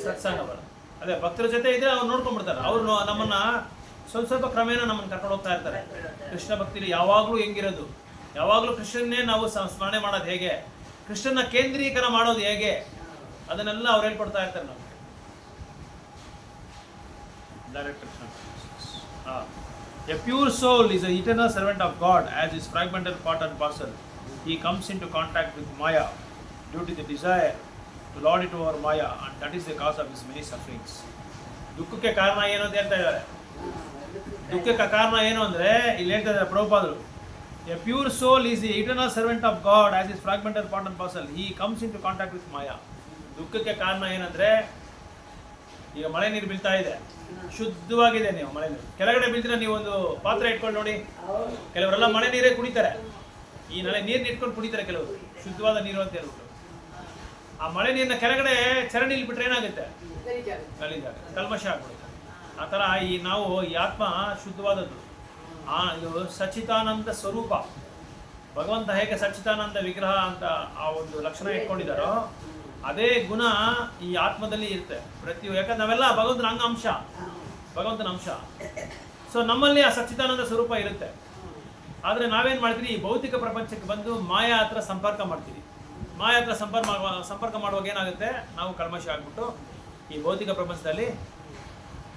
ಸತ್ಸಂಗ ಬರ. ಅದೇ ಭಕ್ತರ ಜೊತೆ ಇದ್ರೆ ಅವ್ರು ನೋಡ್ಕೊಂಡ್ಬಿಡ್ತಾರೆ. ಅವ್ರು ನಮ್ಮನ್ನ ಸ್ವಲ್ಪ ಕ್ರಮೇಣ ನಮ್ಮನ್ನು ಕರ್ಕೊಂಡು ಹೋಗ್ತಾ ಇರ್ತಾರೆ. ಕೃಷ್ಣ ಭಕ್ತಿಲಿ ಯಾವಾಗಲೂ ಹೆಂಗಿರೋದು, ಯಾವಾಗಲೂ ಕೃಷ್ಣನ್ನೇ ನಾವು ಸ್ಮರಣೆ ಮಾಡೋದು ಹೇಗೆ, ಕೃಷ್ಣನ ಕೇಂದ್ರೀಕರಣ ಮಾಡೋದು ಹೇಗೆ, ಅದನ್ನೆಲ್ಲ ಅವ್ರು ಹೇಳ್ಕೊಡ್ತಾ ಇರ್ತಾರೆ ನಮಗೆ. Direct Krishna. A pure soul is an eternal servant of God as his fragmented part and parcel. He comes into contact with Maya due to the desire to lord it over Maya, and that is the cause of his many sufferings. ದುಃಖಕ್ಕೆ ಕಾರಣ ಏನು ಅಂತ ಹೇಳ್ತಾ ಇದ್ದಾರೆ. ದುಃಖಕ್ಕೆ ಕಾರಣ ಏನು ಅಂದರೆ ಇಲ್ಲಿ ಹೇಳ್ತಾ ಇದ್ದಾರೆ ಪ್ರಭುಪಾದರು, a pure soul is the eternal servant of God as is fragmented part and parcel. He comes into contact with Maya. ದುಃಖಕ್ಕೆ ಕಾರಣ ಏನಂದರೆ, ಈಗ ಮಳೆ ನೀರು ಬೀಳ್ತಾ ಇದೆ, ಶುದ್ಧವಾಗಿದೆ. ನೀವು ಮಳೆ ನೀರು ಕೆಳಗಡೆ ಬೀಳ್ತೀರ, ನೀವು ಒಂದು ಪಾತ್ರೆ ಇಟ್ಕೊಂಡು ನೋಡಿ, ಕೆಲವರೆಲ್ಲ ಮಳೆ ನೀರೇ ಕುಡಿತಾರೆ. ಈ ನೀರು ಇಟ್ಕೊಂಡು ಕುಡಿತಾರೆ ಕೆಲವರು, ಶುದ್ಧವಾದ ನೀರು ಅಂತ ಹೇಳ್ಬಿಟ್ಟು. ಆ ಮಳೆ ನೀರನ್ನ ಕೆಳಗಡೆ ಚರಂಡಿಲಿ ಬಿಟ್ರೆ ಏನಾಗುತ್ತೆ, ಗಲೀಜಾಗುತ್ತೆ, ಕಲ್ಮಶ ಆಗ್ಬಿಡುತ್ತೆ. ಆ ಥರ ನಾವು ಈ ಆತ್ಮ ಶುದ್ಧವಾದದ್ದು. ಇದು ಸಚ್ಚಿದಾನಂದ ಸ್ವರೂಪ. ಭಗವಂತ ಹೇಗೆ ಸಚ್ಚಿದಾನಂದ ವಿಗ್ರಹ ಅಂತ ಆ ಒಂದು ಲಕ್ಷಣ ಇಟ್ಕೊಂಡಿದ್ದಾರೋ, ಅದೇ ಗುಣ ಈ ಆತ್ಮದಲ್ಲಿ ಇರುತ್ತೆ ಯಾಕಂದ್ರೆ ನಾವೆಲ್ಲ ಭಗವಂತನ ಅಂಶ. ಸೊ ನಮ್ಮಲ್ಲಿ ಆ ಸಚ್ಚಿದಾನಂದ ಸ್ವರೂಪ ಇರುತ್ತೆ. ಆದರೆ ನಾವೇನು ಮಾಡ್ತೀವಿ, ಈ ಭೌತಿಕ ಪ್ರಪಂಚಕ್ಕೆ ಬಂದು ಮಾಯಾ ಹತ್ರ ಸಂಪರ್ಕ ಮಾಡ್ತೀವಿ. ಮಾಯಾ ಹತ್ರ ಸಂಪರ್ಕ ಮಾಡುವಾಗ ಏನಾಗುತ್ತೆ, ನಾವು ಕಲ್ಮಶ ಆಗ್ಬಿಟ್ಟು ಈ ಭೌತಿಕ ಪ್ರಪಂಚದಲ್ಲಿ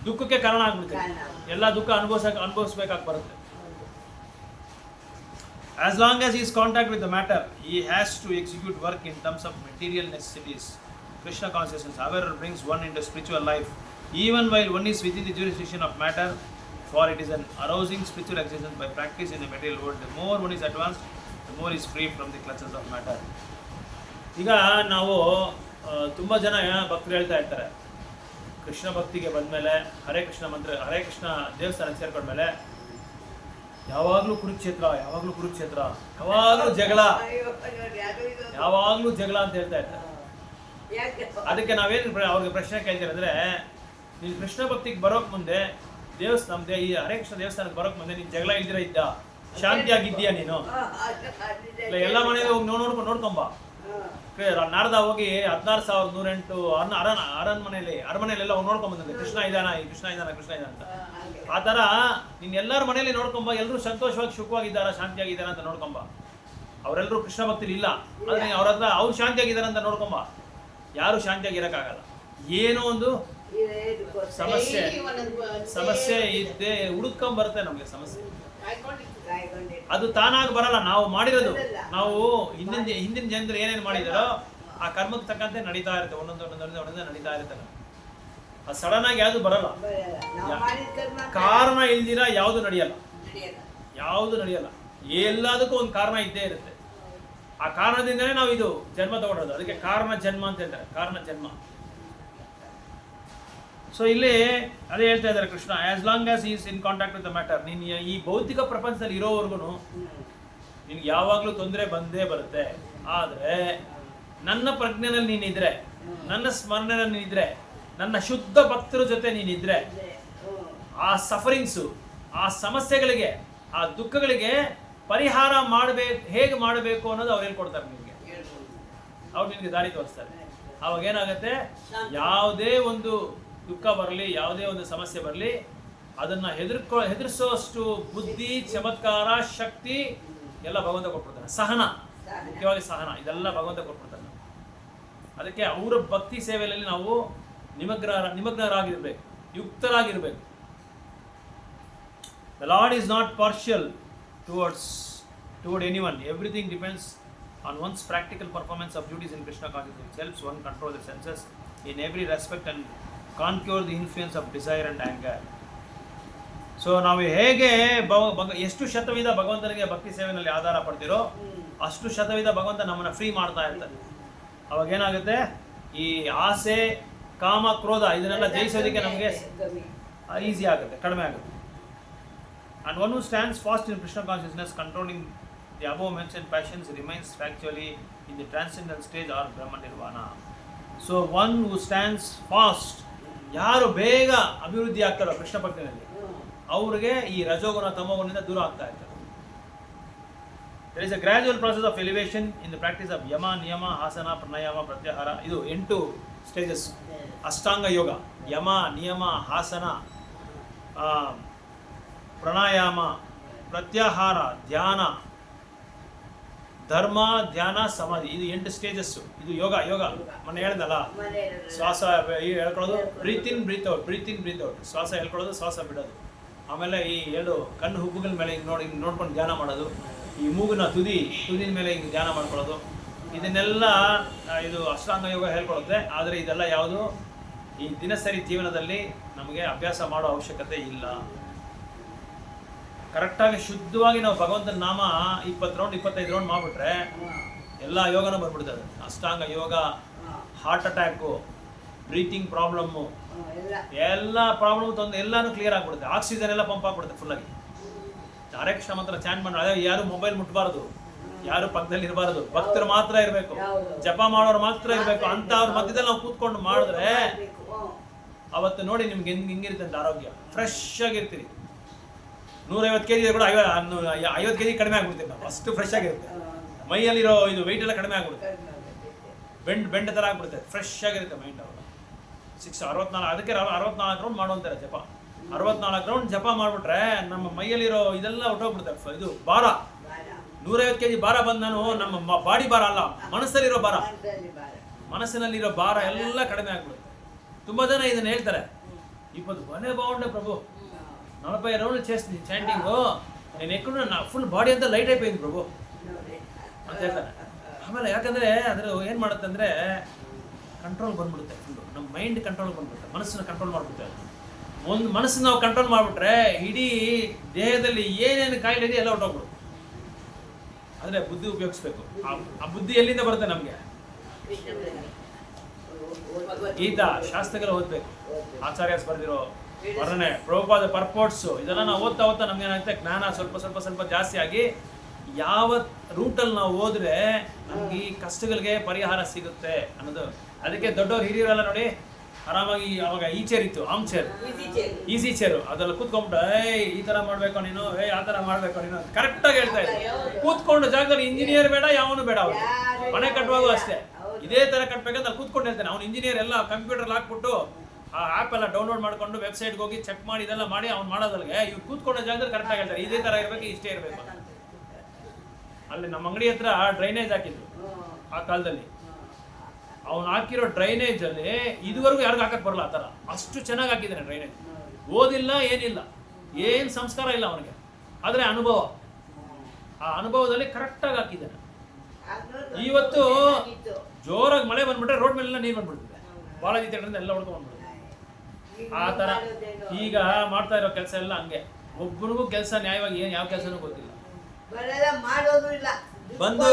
ದುಃಖಕ್ಕೆ ಕಾರಣ ಆಗ್ಬಿಡ್ತೀವಿ. ಎಲ್ಲ ದುಃಖ ಅನುಭವಿಸ್ಬೇಕಾಗಿ ಬರುತ್ತೆ. As long as he is in contact with the matter, he has to execute work in terms of material necessities. Krishna consciousness, however, brings one into spiritual life, even while one is within the jurisdiction of matter, for it is an arousing spiritual existence by practice in the material world. The more one is advanced, the more is free from the clutches of matter. ಈಗ ನಾವು ತುಂಬ ಜನ ಭಕ್ತರು ಹೇಳ್ತಾ ಇರ್ತಾರೆ, ಕೃಷ್ಣ ಭಕ್ತಿಗೆ ಬಂದಮೇಲೆ, ಹರೇ ಕೃಷ್ಣ ಮಂತ್ರ, ಹರೇ ಕೃಷ್ಣ ದೇವಸ್ಥಾನಕ್ಕೆ ಸೇರ್ಕೊಂಡ್ಮೇಲೆ ಯಾವಾಗಲೂ ಕುರುಕ್ಷೇತ್ರ, ಯಾವಾಗಲೂ ಜಗಳ ಅಂತ ಹೇಳ್ತಾ ಇರ್ತಾರೆ. ಅದಕ್ಕೆ ನಾವೇನು ಅವ್ರಿಗೆ ಪ್ರಶ್ನೆ ಕೇಳ್ತೀವಿ ಅಂದರೆ, ನೀನು ಕೃಷ್ಣ ಭಕ್ತಿಗೆ ಬರೋಕ್ ಮುಂದೆ ನಮ್ದೇ ಈ ಹರೇ ಕೃಷ್ಣ ದೇವಸ್ಥಾನಕ್ಕೆ ಬರೋಕ್ ಮುಂದೆ ನೀನು ಜಗಳ ಇಲ್ದಿರ ಇದ್ದ, ಶಾಂತಿಯಾಗಿದ್ದೀಯಾ ನೀನು? ಇಲ್ಲ, ಎಲ್ಲ ಮನೆಗೆ ಹೋಗಿ ನೋಡ್ಕೊಂಬ. ನಾಡ್ದ ಹೋಗಿ 16,108 ಅರಮನೆಯಲ್ಲೆಲ್ಲ ಹೋಗಿ ನೋಡ್ಕೊಂಬಂದಂತೆ, ಕೃಷ್ಣ ಇದ್ದಾನ ಅಂತ. ಆ ಥರ ನೀನು ಎಲ್ಲರ ಮನೆಯಲ್ಲಿ ನೋಡ್ಕೊಂಬ, ಎಲ್ಲರೂ ಸಂತೋಷವಾಗಿ ಸುಖವಾಗಿದ್ದಾರ, ಶಾಂತಿಯಾಗಿದ್ದಾರ ಅಂತ ನೋಡ್ಕೊಂಬ. ಅವರೆಲ್ಲರೂ ಕೃಷ್ಣ ಭಕ್ತಿಲಿ ಇಲ್ಲ, ಆದರೆ ಅವ್ರ ಹತ್ರ ಅವ್ರು ಶಾಂತಿಯಾಗಿದ್ದಾರೆ ಅಂತ ನೋಡ್ಕೊಂಬ. ಯಾರು ಶಾಂತಿಯಾಗಿರೋಕ್ಕಾಗಲ್ಲ. ಏನೋ ಒಂದು ಸಮಸ್ಯೆ ಇದ್ದೇ ಹುಡುಕೊಂಬರುತ್ತೆ ನಮಗೆ ಸಮಸ್ಯೆ. ಅದು ತಾನಾಗಿ ಬರಲ್ಲ, ನಾವು ಮಾಡಿರೋದು. ನಾವು ಹಿಂದಿನ ಜನರು ಏನೇನು ಮಾಡಿದಾರೋ ಆ ಕರ್ಮಕ್ಕೆ ತಕ್ಕಂತೆ ನಡೀತಾ ಇರುತ್ತೆ, ಒಂದೊಂದು ನಡೀತಾ ಇರುತ್ತೆ. ಅದು ಸಡನ್ ಆಗಿ ಯಾವುದು ಬರಲ್ಲ. ಕಾರಣ ಇಲ್ದಿರ ಯಾವುದು ನಡೆಯಲ್ಲ. ಎಲ್ಲದಕ್ಕೂ ಒಂದು ಕಾರಣ ಇದ್ದೇ ಇರುತ್ತೆ. ಆ ಕಾರಣದಿಂದಲೇ ನಾವು ಇದು ಜನ್ಮ ತಗೊಂಡೋದು. ಅದಕ್ಕೆ ಕಾರಣ ಜನ್ಮ ಅಂತ ಹೇಳ್ತಾರೆ, ಕಾರಣ ಜನ್ಮ. ಸೊ ಇಲ್ಲಿ ಅದೇ ಹೇಳ್ತಾ ಇದ್ದಾರೆ Krishna, as long as is in contact with the matter. ನೀನು ಈ ಭೌತಿಕ ಪ್ರಪಂಚದಲ್ಲಿ ಇರೋವರೆಗೂ ನಿನ್ಗೆ ಯಾವಾಗಲೂ ತೊಂದರೆ ಬಂದೇ ಬರುತ್ತೆ. ಆದರೆ ನನ್ನ ಪ್ರಜ್ಞೆನಲ್ಲಿ ನೀನಿದ್ರೆ, ನನ್ನ ಸ್ಮರಣೆಯಲ್ಲಿ ನೀನಿದ್ರೆ, ನನ್ನ ಶುದ್ಧ ಭಕ್ತರ ಜೊತೆ ನೀನಿದ್ರೆ, ಆ ಸಫರಿಂಗ್ಸು, ಆ ಸಮಸ್ಯೆಗಳಿಗೆ, ಆ ದುಃಖಗಳಿಗೆ ಪರಿಹಾರ ಹೇಗೆ ಮಾಡಬೇಕು ಅನ್ನೋದು ಅವ್ರು ಹೇಳ್ಕೊಡ್ತಾರೆ ನಿಮಗೆ. ಅವ್ರು ನಿನಗೆ ದಾರಿ ತೋರಿಸ್ತಾರೆ. ಅವಾಗ ಏನಾಗುತ್ತೆ, ಯಾವುದೇ ಒಂದು ದುಃಖ ಬರಲಿ, ಯಾವುದೇ ಒಂದು ಸಮಸ್ಯೆ ಬರಲಿ, ಅದನ್ನು ಹೆದರಿಸೋಷ್ಟು ಬುದ್ಧಿ, ಚಮತ್ಕಾರ, ಶಕ್ತಿ ಎಲ್ಲ ಭಗವಂತ ಕೊಟ್ಬಿಡ್ತಾನೆ. ಸಹನ, ಮುಖ್ಯವಾಗಿ ಸಹನ, ಇದೆಲ್ಲ ಭಗವಂತ ಕೊಟ್ಬಿಡ್ತಾನೆ. ಅದಕ್ಕೆ ಅವರ ಭಕ್ತಿ ಸೇವೆಯಲ್ಲಿ ನಾವು ನಿಮಗ್ನರಾಗಿರ್ಬೇಕು, ಯುಕ್ತರಾಗಿರ್ಬೇಕು. The Lord is not partial toward anyone. Everything depends on one's practical performance of duties in Krishna consciousness, which helps one control the senses in every respect and conquer the influence of desire and anger. So ನಾವು ಹೇಗೆ ಎಷ್ಟು ಶತವಿಧ ಭಗವಂತನಿಗೆ ಭಕ್ತಿ ಸೇವೆಯಲ್ಲಿ ಆಧಾರ ಪಡ್ತಿರೋ ಅಷ್ಟು ಶತವಿಧ ಭಗವಂತ ನಮ್ಮನ್ನು ಫ್ರೀ ಮಾಡ್ತಾ ಇರ್ತಾನೆ. ಅವಾಗ ಏನಾಗುತ್ತೆ, ಈ ಆಸೆ, ಕಾಮ ಕ್ರೋಧ ಇದನ್ನೆಲ್ಲ ಜಯಿಸೋದಕ್ಕೆ ನಮಗೆ ಈಸಿ ಆಗುತ್ತೆ, ಕಡಿಮೆ ಆಗುತ್ತೆ. And one who stands fast in Krishna consciousness, controlling the above mentioned passions, remains factually in the transcendental stage or Brahma Nirvana. So one who stands fast, ಯಾರು ಬೇಗ ಅಭಿವೃದ್ಧಿ ಆಗ್ತಾರೋ ಕೃಷ್ಣ ಭಕ್ತಿನಲ್ಲಿ, ಅವ್ರಿಗೆ ಈ ರಜೋಗುಣ ತಮೋಗುಣದಿಂದ ದೂರ ಆಗ್ತಾ ಇರ್ತಾರೆ. There is a gradual process of elevation in the practice of yama, niyama, hasana, pranayama, pratyahara. ಇದು 8 stages. ಅಷ್ಟಾಂಗ ಯೋಗ, ಯಮ, ನಿಯಮ, ಹಾಸನ, ಪ್ರಾಣಾಯಾಮ, ಪ್ರತ್ಯಾಹಾರ, ಧ್ಯಾನ, ಧರ್ಮ, ಧ್ಯಾನ, ಸಮಾಧಿ. ಇದು 8 ಸ್ಟೇಜಸ್ಸು. ಇದು ಯೋಗ. ಮೊನ್ನೆ ಹೇಳ್ದಲ್ಲ, ಶ್ವಾಸ ಹೇಳ್ಕೊಳ್ಳೋದು, ಬ್ರೀತ್ ಇನ್ ಬ್ರೀತ್ ಔಟ್, ಬ್ರೀತ್ ಇನ್ ಬ್ರೀತ್ ಔಟ್, ಶ್ವಾಸ ಹೇಳ್ಕೊಳ್ಳೋದು, ಶ್ವಾಸ ಬಿಡೋದು. ಆಮೇಲೆ ಈ 2 ಕಣ್ಣು ಹುಬ್ಬುಗಳ ಮೇಲೆ ಹಿಂಗೆ ನೋಡ್ಕೊಂಡು ಧ್ಯಾನ ಮಾಡೋದು, ಈ ಮೂಗಿನ ತುದಿನ ಮೇಲೆ ಹಿಂಗೆ ಧ್ಯಾನ ಮಾಡ್ಕೊಳ್ಳೋದು. ಇದನ್ನೆಲ್ಲ ಇದು ಅಷ್ಟಾಂಗ ಯೋಗ ಹೇಳ್ಕೊಳ್ಳುತ್ತೆ. ಆದರೆ ಇದೆಲ್ಲ ಯಾವುದು ಈ ದಿನಸರಿ ಜೀವನದಲ್ಲಿ ನಮಗೆ ಅಭ್ಯಾಸ ಮಾಡೋ ಅವಶ್ಯಕತೆ ಇಲ್ಲ. ಕರೆಕ್ಟಾಗಿ ಶುದ್ಧವಾಗಿ ನಾವು ಭಗವಂತನ ನಾಮ 20 ರೌಂಡ್ 25 ರೌಂಡ್ ಮಾಡಿಬಿಟ್ರೆ ಎಲ್ಲ ಯೋಗನೂ ಬಂದ್ಬಿಡ್ತದೆ. ಅಷ್ಟಾಂಗ ಯೋಗ, ಹಾರ್ಟ್ ಅಟ್ಯಾಕು, ಬ್ರೀತಿಂಗ್ ಪ್ರಾಬ್ಲಮ್ಮು, ಎಲ್ಲ ಪ್ರಾಬ್ಲಮ್ ತಂದು ಎಲ್ಲಾನು ಕ್ಲಿಯರ್ ಆಗಿಬಿಡುತ್ತೆ. ಆಕ್ಸಿಜನ್ ಎಲ್ಲ ಪಂಪ್ ಆಗಿಬಿಡುತ್ತೆ ಫುಲ್ಲಾಗಿ. ಡೈರೆಕ್ಟ್ ಮಾತ್ರ ಚಾನ್ ಮಾಡಿ, ಅದೇ ಯಾರು ಮೊಬೈಲ್ ಮುಟ್ಬಾರ್ದು, ಯಾರು ಪಕ್ಕದಲ್ಲಿ ಇರಬಾರ್ದು, ಭಕ್ತರು ಮಾತ್ರ ಇರಬೇಕು, ಜಪ ಮಾಡೋರು ಮಾತ್ರ ಇರಬೇಕು. ಅಂತ ಅವ್ರ ಮಧ್ಯದಲ್ಲಿ ನಾವು ಕೂತ್ಕೊಂಡು ಮಾಡಿದ್ರೆ ಅವತ್ತು ನೋಡಿ ನಿಮ್ಗೆ ಹಿಂಗಿರುತ್ತೆ ಅಂತ ಆರೋಗ್ಯ, ಫ್ರೆಶ್ ಆಗಿರ್ತೀರಿ. 150 kg ಕೂಡ 50 kg ಕಡಿಮೆ ಆಗ್ಬಿಡ್ತೀವಿ ನಾವು, ಅಷ್ಟು ಫ್ರೆಶ್ ಆಗಿರುತ್ತೆ. ಮೈಯಲ್ಲಿರೋ ಇದು ವೆಯ್ಟ್ ಎಲ್ಲ ಕಡಿಮೆ ಆಗ್ಬಿಡುತ್ತೆ, ಬೆಂಡ್ ಥರ ಆಗ್ಬಿಡುತ್ತೆ, ಫ್ರೆಶ್ ಆಗಿರುತ್ತೆ ಮೈಂಡ್. ಅವಾಗ 64 ಅದಕ್ಕೆ 64 ರೌಂಡ್ ಮಾಡುವಂತಾರೆ ಜಪ. 64 ರೌಂಡ್ ಜಪ ಮಾಡಿಬಿಟ್ರೆ ನಮ್ಮ ಮೈಯಲ್ಲಿರೋ ಇದೆಲ್ಲ ಹೊಟ್ಟೋಗ್ಬಿಡುತ್ತೆ. ಇದು ಭಾರ 150 kg ಭಾರ ಬಂದು ನಾನು ನಮ್ಮ ಬಾಡಿ ಭಾರ ಅಲ್ಲ, ಮನಸ್ಸಲ್ಲಿರೋ ಭಾರ, ಮನಸ್ಸಿನಲ್ಲಿರೋ ಭಾರ ಎಲ್ಲ ಕಡಿಮೆ ಆಗ್ಬಿಡುತ್ತೆ. ತುಂಬ ಜನ ಇದನ್ನು ಹೇಳ್ತಾರೆ, 20 ಬನೇ ಬಾగుండే ప్రభు, 40 రౌండ్లు చేస్తుంది చాంటింಗು, నేను ఎక్కడ ಫುಲ್ ಬಾಡಿ ಅಂತ ಲೈಟ್ అయిపోయింది ప్రభు ಅಂತ ಹೇಳ್ತಾರೆ. ಆಮೇಲೆ ಯಾಕಂದರೆ ಅದ್ರ ಏನು ಮಾಡುತ್ತೆ ಅಂದರೆ ಕಂಟ್ರೋಲ್ ಬಂದ್ಬಿಡುತ್ತೆ, ಫುಲ್ಲು ನಮ್ಮ ಮೈಂಡ್ ಕಂಟ್ರೋಲ್ ಬಂದ್ಬಿಡುತ್ತೆ, ಮನಸ್ಸನ್ನ ಕಂಟ್ರೋಲ್ ಮಾಡಿಬಿಡುತ್ತೆ. ಒಂದು ಮನಸ್ಸನ್ನು ನಾವು ಕಂಟ್ರೋಲ್ ಮಾಡಿಬಿಟ್ರೆ ಇಡೀ ದೇಹದಲ್ಲಿ ಏನೇನು ಕಾಯಿಲೆ ಇದೆ ಎಲ್ಲ ಹೊಟ್ಟೋಗ್ಬಿಡುತ್ತೆ. ಆದರೆ ಬುದ್ಧಿ ಉಪಯೋಗಿಸ್ಬೇಕು. ಆ ಬುದ್ಧಿ ಎಲ್ಲಿಂದ ಬರುತ್ತೆ ನಮಗೆ? ಗೀತಾ ಶಾಸ್ತ್ರಗಳು ಓದಬೇಕು, ಆಚಾರ್ಯ ಬರ್ದಿರೋ ವರ್ಣನೆ, ಪ್ರಭುಪಾದ ಪರ್ಪೋರ್ಟ್ಸು, ಇದೆಲ್ಲ ನಾವು ಓದ್ತಾ ನಮ್ಗೆ ಏನಾಗುತ್ತೆ, ಜ್ಞಾನ ಸ್ವಲ್ಪ ಜಾಸ್ತಿ ಆಗಿ ಯಾವ ರೂಟಲ್ಲಿ ನಾವು ಹೋದ್ರೆ ನಮ್ಗೆ ಈ ಕಷ್ಟಗಳಿಗೆ ಪರಿಹಾರ ಸಿಗುತ್ತೆ ಅನ್ನೋದು. ಅದಕ್ಕೆ ದೊಡ್ಡವ್ರು ಹಿರಿಯರೆಲ್ಲ ನೋಡಿ ಆರಾಮಾಗಿ ಅವಾಗ ಈ ಚೇರ್ ಇತ್ತು, ಆಮ್ ಚೇರ್, ಈಸಿ ಚೇರು, ಅದೆಲ್ಲ ಕೂತ್ಕೊಂಡ್ಬಿಟ್ಟು ಈ ಥರ ಮಾಡಬೇಕು ನೀನು, ಆ ಥರ ಮಾಡಬೇಕು ನೀನು ಕರೆಕ್ಟಾಗಿ ಹೇಳ್ತಾ ಇದ್ದೆ. ಕೂತ್ಕೊಂಡು ಜಾಗದಲ್ಲಿ ಇಂಜಿನಿಯರ್ ಬೇಡ, ಯಾವನು ಬೇಡ. ಅವ್ರು ಮನೆ ಕಟ್ಟುವಾಗೂ ಅಷ್ಟೇ ಇದೇ ಥರ ಕಟ್ಬೇಕಂತ ಅಲ್ಲಿ ಕೂತ್ಕೊಂಡು ಹೇಳ್ತಾನೆ. ಅವ್ನು ಇಂಜಿನಿಯರ್ ಎಲ್ಲ ಕಂಪ್ಯೂಟರ್ ಹಾಕ್ಬಿಟ್ಟು ಆ ಆ್ಯಪ್ ಎಲ್ಲ ಡೌನ್ಲೋಡ್ ಮಾಡ್ಕೊಂಡು ವೆಬ್ಸೈಟ್ಗೆ ಹೋಗಿ ಚೆಕ್ ಮಾಡಿ ಇದೆಲ್ಲ ಮಾಡಿ ಅವ್ನು ಮಾಡೋದಲ್ಗೆ ಇವ್ರು ಕೂತ್ಕೊಂಡ ಜಾಗದಲ್ಲಿ ಕರೆಕ್ಟಾಗಿ ಹೇಳ್ತಾರೆ, ಇದೇ ಥರ ಇರಬೇಕು, ಇಷ್ಟೇ ಇರಬೇಕು. ಅಲ್ಲಿ ನಮ್ಮ ಅಂಗಡಿ ಹತ್ರ ಡ್ರೈನೇಜ್ ಹಾಕಿದ್ರು ಆ ಕಾಲದಲ್ಲಿ. ಅವ್ನು ಹಾಕಿರೋ ಡ್ರೈನೇಜಲ್ಲಿ ಇದುವರೆಗೂ ಯಾರಿಗೂ ಹಾಕಕ್ಕೆ ಬರಲ್ಲ, ಆ ಥರ ಅಷ್ಟು ಚೆನ್ನಾಗಿ ಹಾಕಿದ್ದಾನೆ ಡ್ರೈನೇಜ್. ಓದಿಲ್ಲ, ಏನಿಲ್ಲ, ಏನು ಸಂಸ್ಕಾರ ಇಲ್ಲ ಅವನಿಗೆ, ಆದರೆ ಅನುಭವ, ಆ ಅನುಭವದಲ್ಲಿ ಕರೆಕ್ಟಾಗಿ ಹಾಕಿದ್ದಾನೆ. ಇವತ್ತು ಜೋರಾಗಿ ಮಳೆ ಬಂದ್ಬಿಟ್ರೆ ರೋಡ್ ಮೇಲೆಲ್ಲ ನೀರು ಬಂದ್ಬಿಡ್ತಿದೆ, ಬಾಲಾಜಿ ಥಿಯೇಟರಿಂದ ಎಲ್ಲ ಹೊಡ್ಕೊಂಡು ಬಂದ್ಬಿಡುತ್ತೆ. ಆ ಥರ ಈಗ ಮಾಡ್ತಾ ಇರೋ ಕೆಲಸ ಎಲ್ಲ ಹಂಗೆ. ಒಬ್ಬನಿಗೂ ಕೆಲಸ ನ್ಯಾಯವಾಗಿ ಯಾವ ಕೆಲಸನೂ ಗೊತ್ತಿಲ್ಲ, ಬಂದು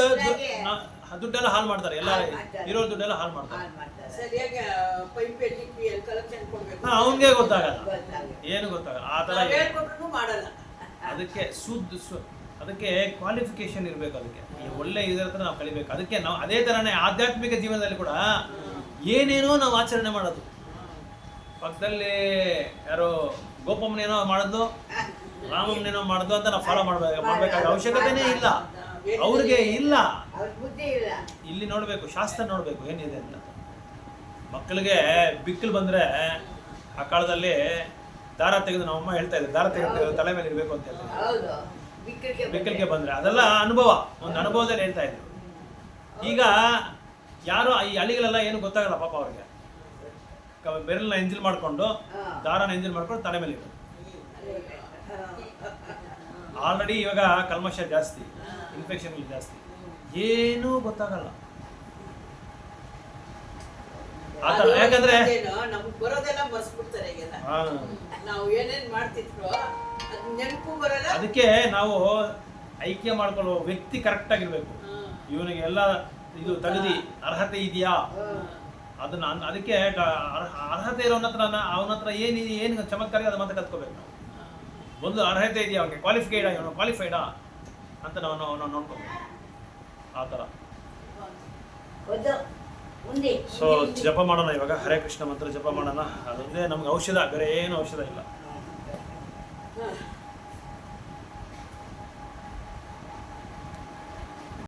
ದುಡ್ಡೆಲ್ಲ ಹಾಳು ಮಾಡ್ತಾರೆ, ಎಲ್ಲ ಇರೋ ದುಡ್ಡೆಲ್ಲ ಹಾಳು ಮಾಡ್ತಾರೆ. ಅವನಿಗೆ ಗೊತ್ತಾಗಲ್ಲ, ಏನು ಗೊತ್ತಾಗಲ್ಲ, ಆ ಥರ ಮಾಡಲ್ಲ. ಅದಕ್ಕೆ ಅದಕ್ಕೆ ಕ್ವಾಲಿಫಿಕೇಶನ್ ಇರಬೇಕು. ಅದಕ್ಕೆ ಒಳ್ಳೆ ಇದರ ಹತ್ರ ನಾವು ಕಲಿಬೇಕು. ಅದಕ್ಕೆ ನಾವು ಅದೇ ಥರನೇ ಆಧ್ಯಾತ್ಮಿಕ ಜೀವನದಲ್ಲಿ ಕೂಡ ಏನೇನೋ ನಾವು ಆಚರಣೆ ಮಾಡೋದು. ಪಕ್ಕದಲ್ಲಿ ಯಾರೋ ಗೋಪಮ್ಮನೇನೋ ಮಾಡೋದು, ರಾಮಮ್ಮನೇನೋ ಮಾಡೋದು ಅಂತ ನಾವು ಫಾಲೋ ಮಾಡಬೇಕಾದ ಅವಶ್ಯಕತೆನೇ ಇಲ್ಲ, ಅವ್ರಿಗೆ ಇಲ್ಲ. ಇಲ್ಲಿ ನೋಡಬೇಕು, ಶಾಸ್ತ್ರ ನೋಡಬೇಕು ಏನಿದೆ ಅಂತ. ಮಕ್ಕಳಿಗೆ ಬಿಕ್ಕಲು ಬಂದರೆ ಆ ಕಾಲದಲ್ಲಿ ದಾರ ತೆಗೆದು ನಮ್ಮಮ್ಮ ಹೇಳ್ತಾ ಇದ್ದಾರೆ, ದಾರ ತೆಗೆದು ತಲೆ ಮೇಲೆ ಇರಬೇಕು ಅಂತ ಹೇಳ್ತಾರೆ. ಬಿಕ್ಕಲಿಗೆ ಬಂದರೆ ಅದೆಲ್ಲ ಅನುಭವ, ಒಂದು ಅನುಭವದಲ್ಲಿ ಹೇಳ್ತಾ ಇದ್ರು. ಈಗ ಯಾರು ಈ ಹಳ್ಳಿಗಳೆಲ್ಲ ಏನು ಗೊತ್ತಾಗಲ್ಲ ಪಾಪ ಅವ್ರಿಗೆ. ಬೆರಳನ್ನ ಎಂಜಿಲ್ ಮಾಡಿಕೊಂಡು ದಾರನ ಎಂಜಿಲ್ ಮಾಡ್ಕೊಂಡು ತಲೆ ಮೇಲೆ ಇರೋದು. ಆಲ್ರೆಡಿ ಇವಾಗ ಕಲ್ಮಶ ಜಾಸ್ತಿ, ಇನ್ಫೆಕ್ಷನ್ಗಳು ಜಾಸ್ತಿ, ಏನೂ ಗೊತ್ತಾಗಲ್ಲ ಆ ಥರ. ಯಾಕಂದ್ರೆ ನಮ್ಗೆ ಬರೋದೆಲ್ಲ ಮರ್ಸ್ಬಿಡ್ತಾರೆ. ನಾವು ಏನೇನ್ ಮಾಡ್ತಿದ್ರು ನೆನಪು ಬರಲ್ಲ. ಅದಕ್ಕೆ ನಾವು ಐಕ್ಯ ಮಾಡ್ಕೊಳ್ಳೋ ವ್ಯಕ್ತಿ ಕರೆಕ್ಟ್ ಆಗಿರ್ಬೇಕು. ಇವನಿಗೆ ಎಲ್ಲ ಇದು ತೆಗೆದಿ ಅರ್ಹತೆ ಇದೆಯಾ ಅದನ್ನ ಅದಕ್ಕೆ ಅರ್ಹತೆ ಇರೋನ ಹತ್ರ ಅವನ ಹತ್ರ ಏನು ಚಮತ್ಕಾರ ಅದು ಮಾತ್ರ ಕತ್ಕೋಬೇಕು ನಾವು. ಒಂದು ಅರ್ಹತೆ ಇದೆಯಾ ಅವನಿಗೆ, ಕ್ವಾಲಿಫೈಡಾ ಅಂತ ನಾವು ನೋಡ್ಕೋಬೇಕು ಆ ಥರ. ಮುಂದೆ ಸೊ ಜಪ ಮಾಡೋಣ ಇವಾಗ, ಹರೇ ಕೃಷ್ಣ ಮಂತ್ರ ಜಪ ಮಾಡೋಣ. ಅದೊಂದೇ ನಮ್ಗೆ ಔಷಧ, ಬೇರೆ ಏನು ಔಷಧ ಇಲ್ಲ.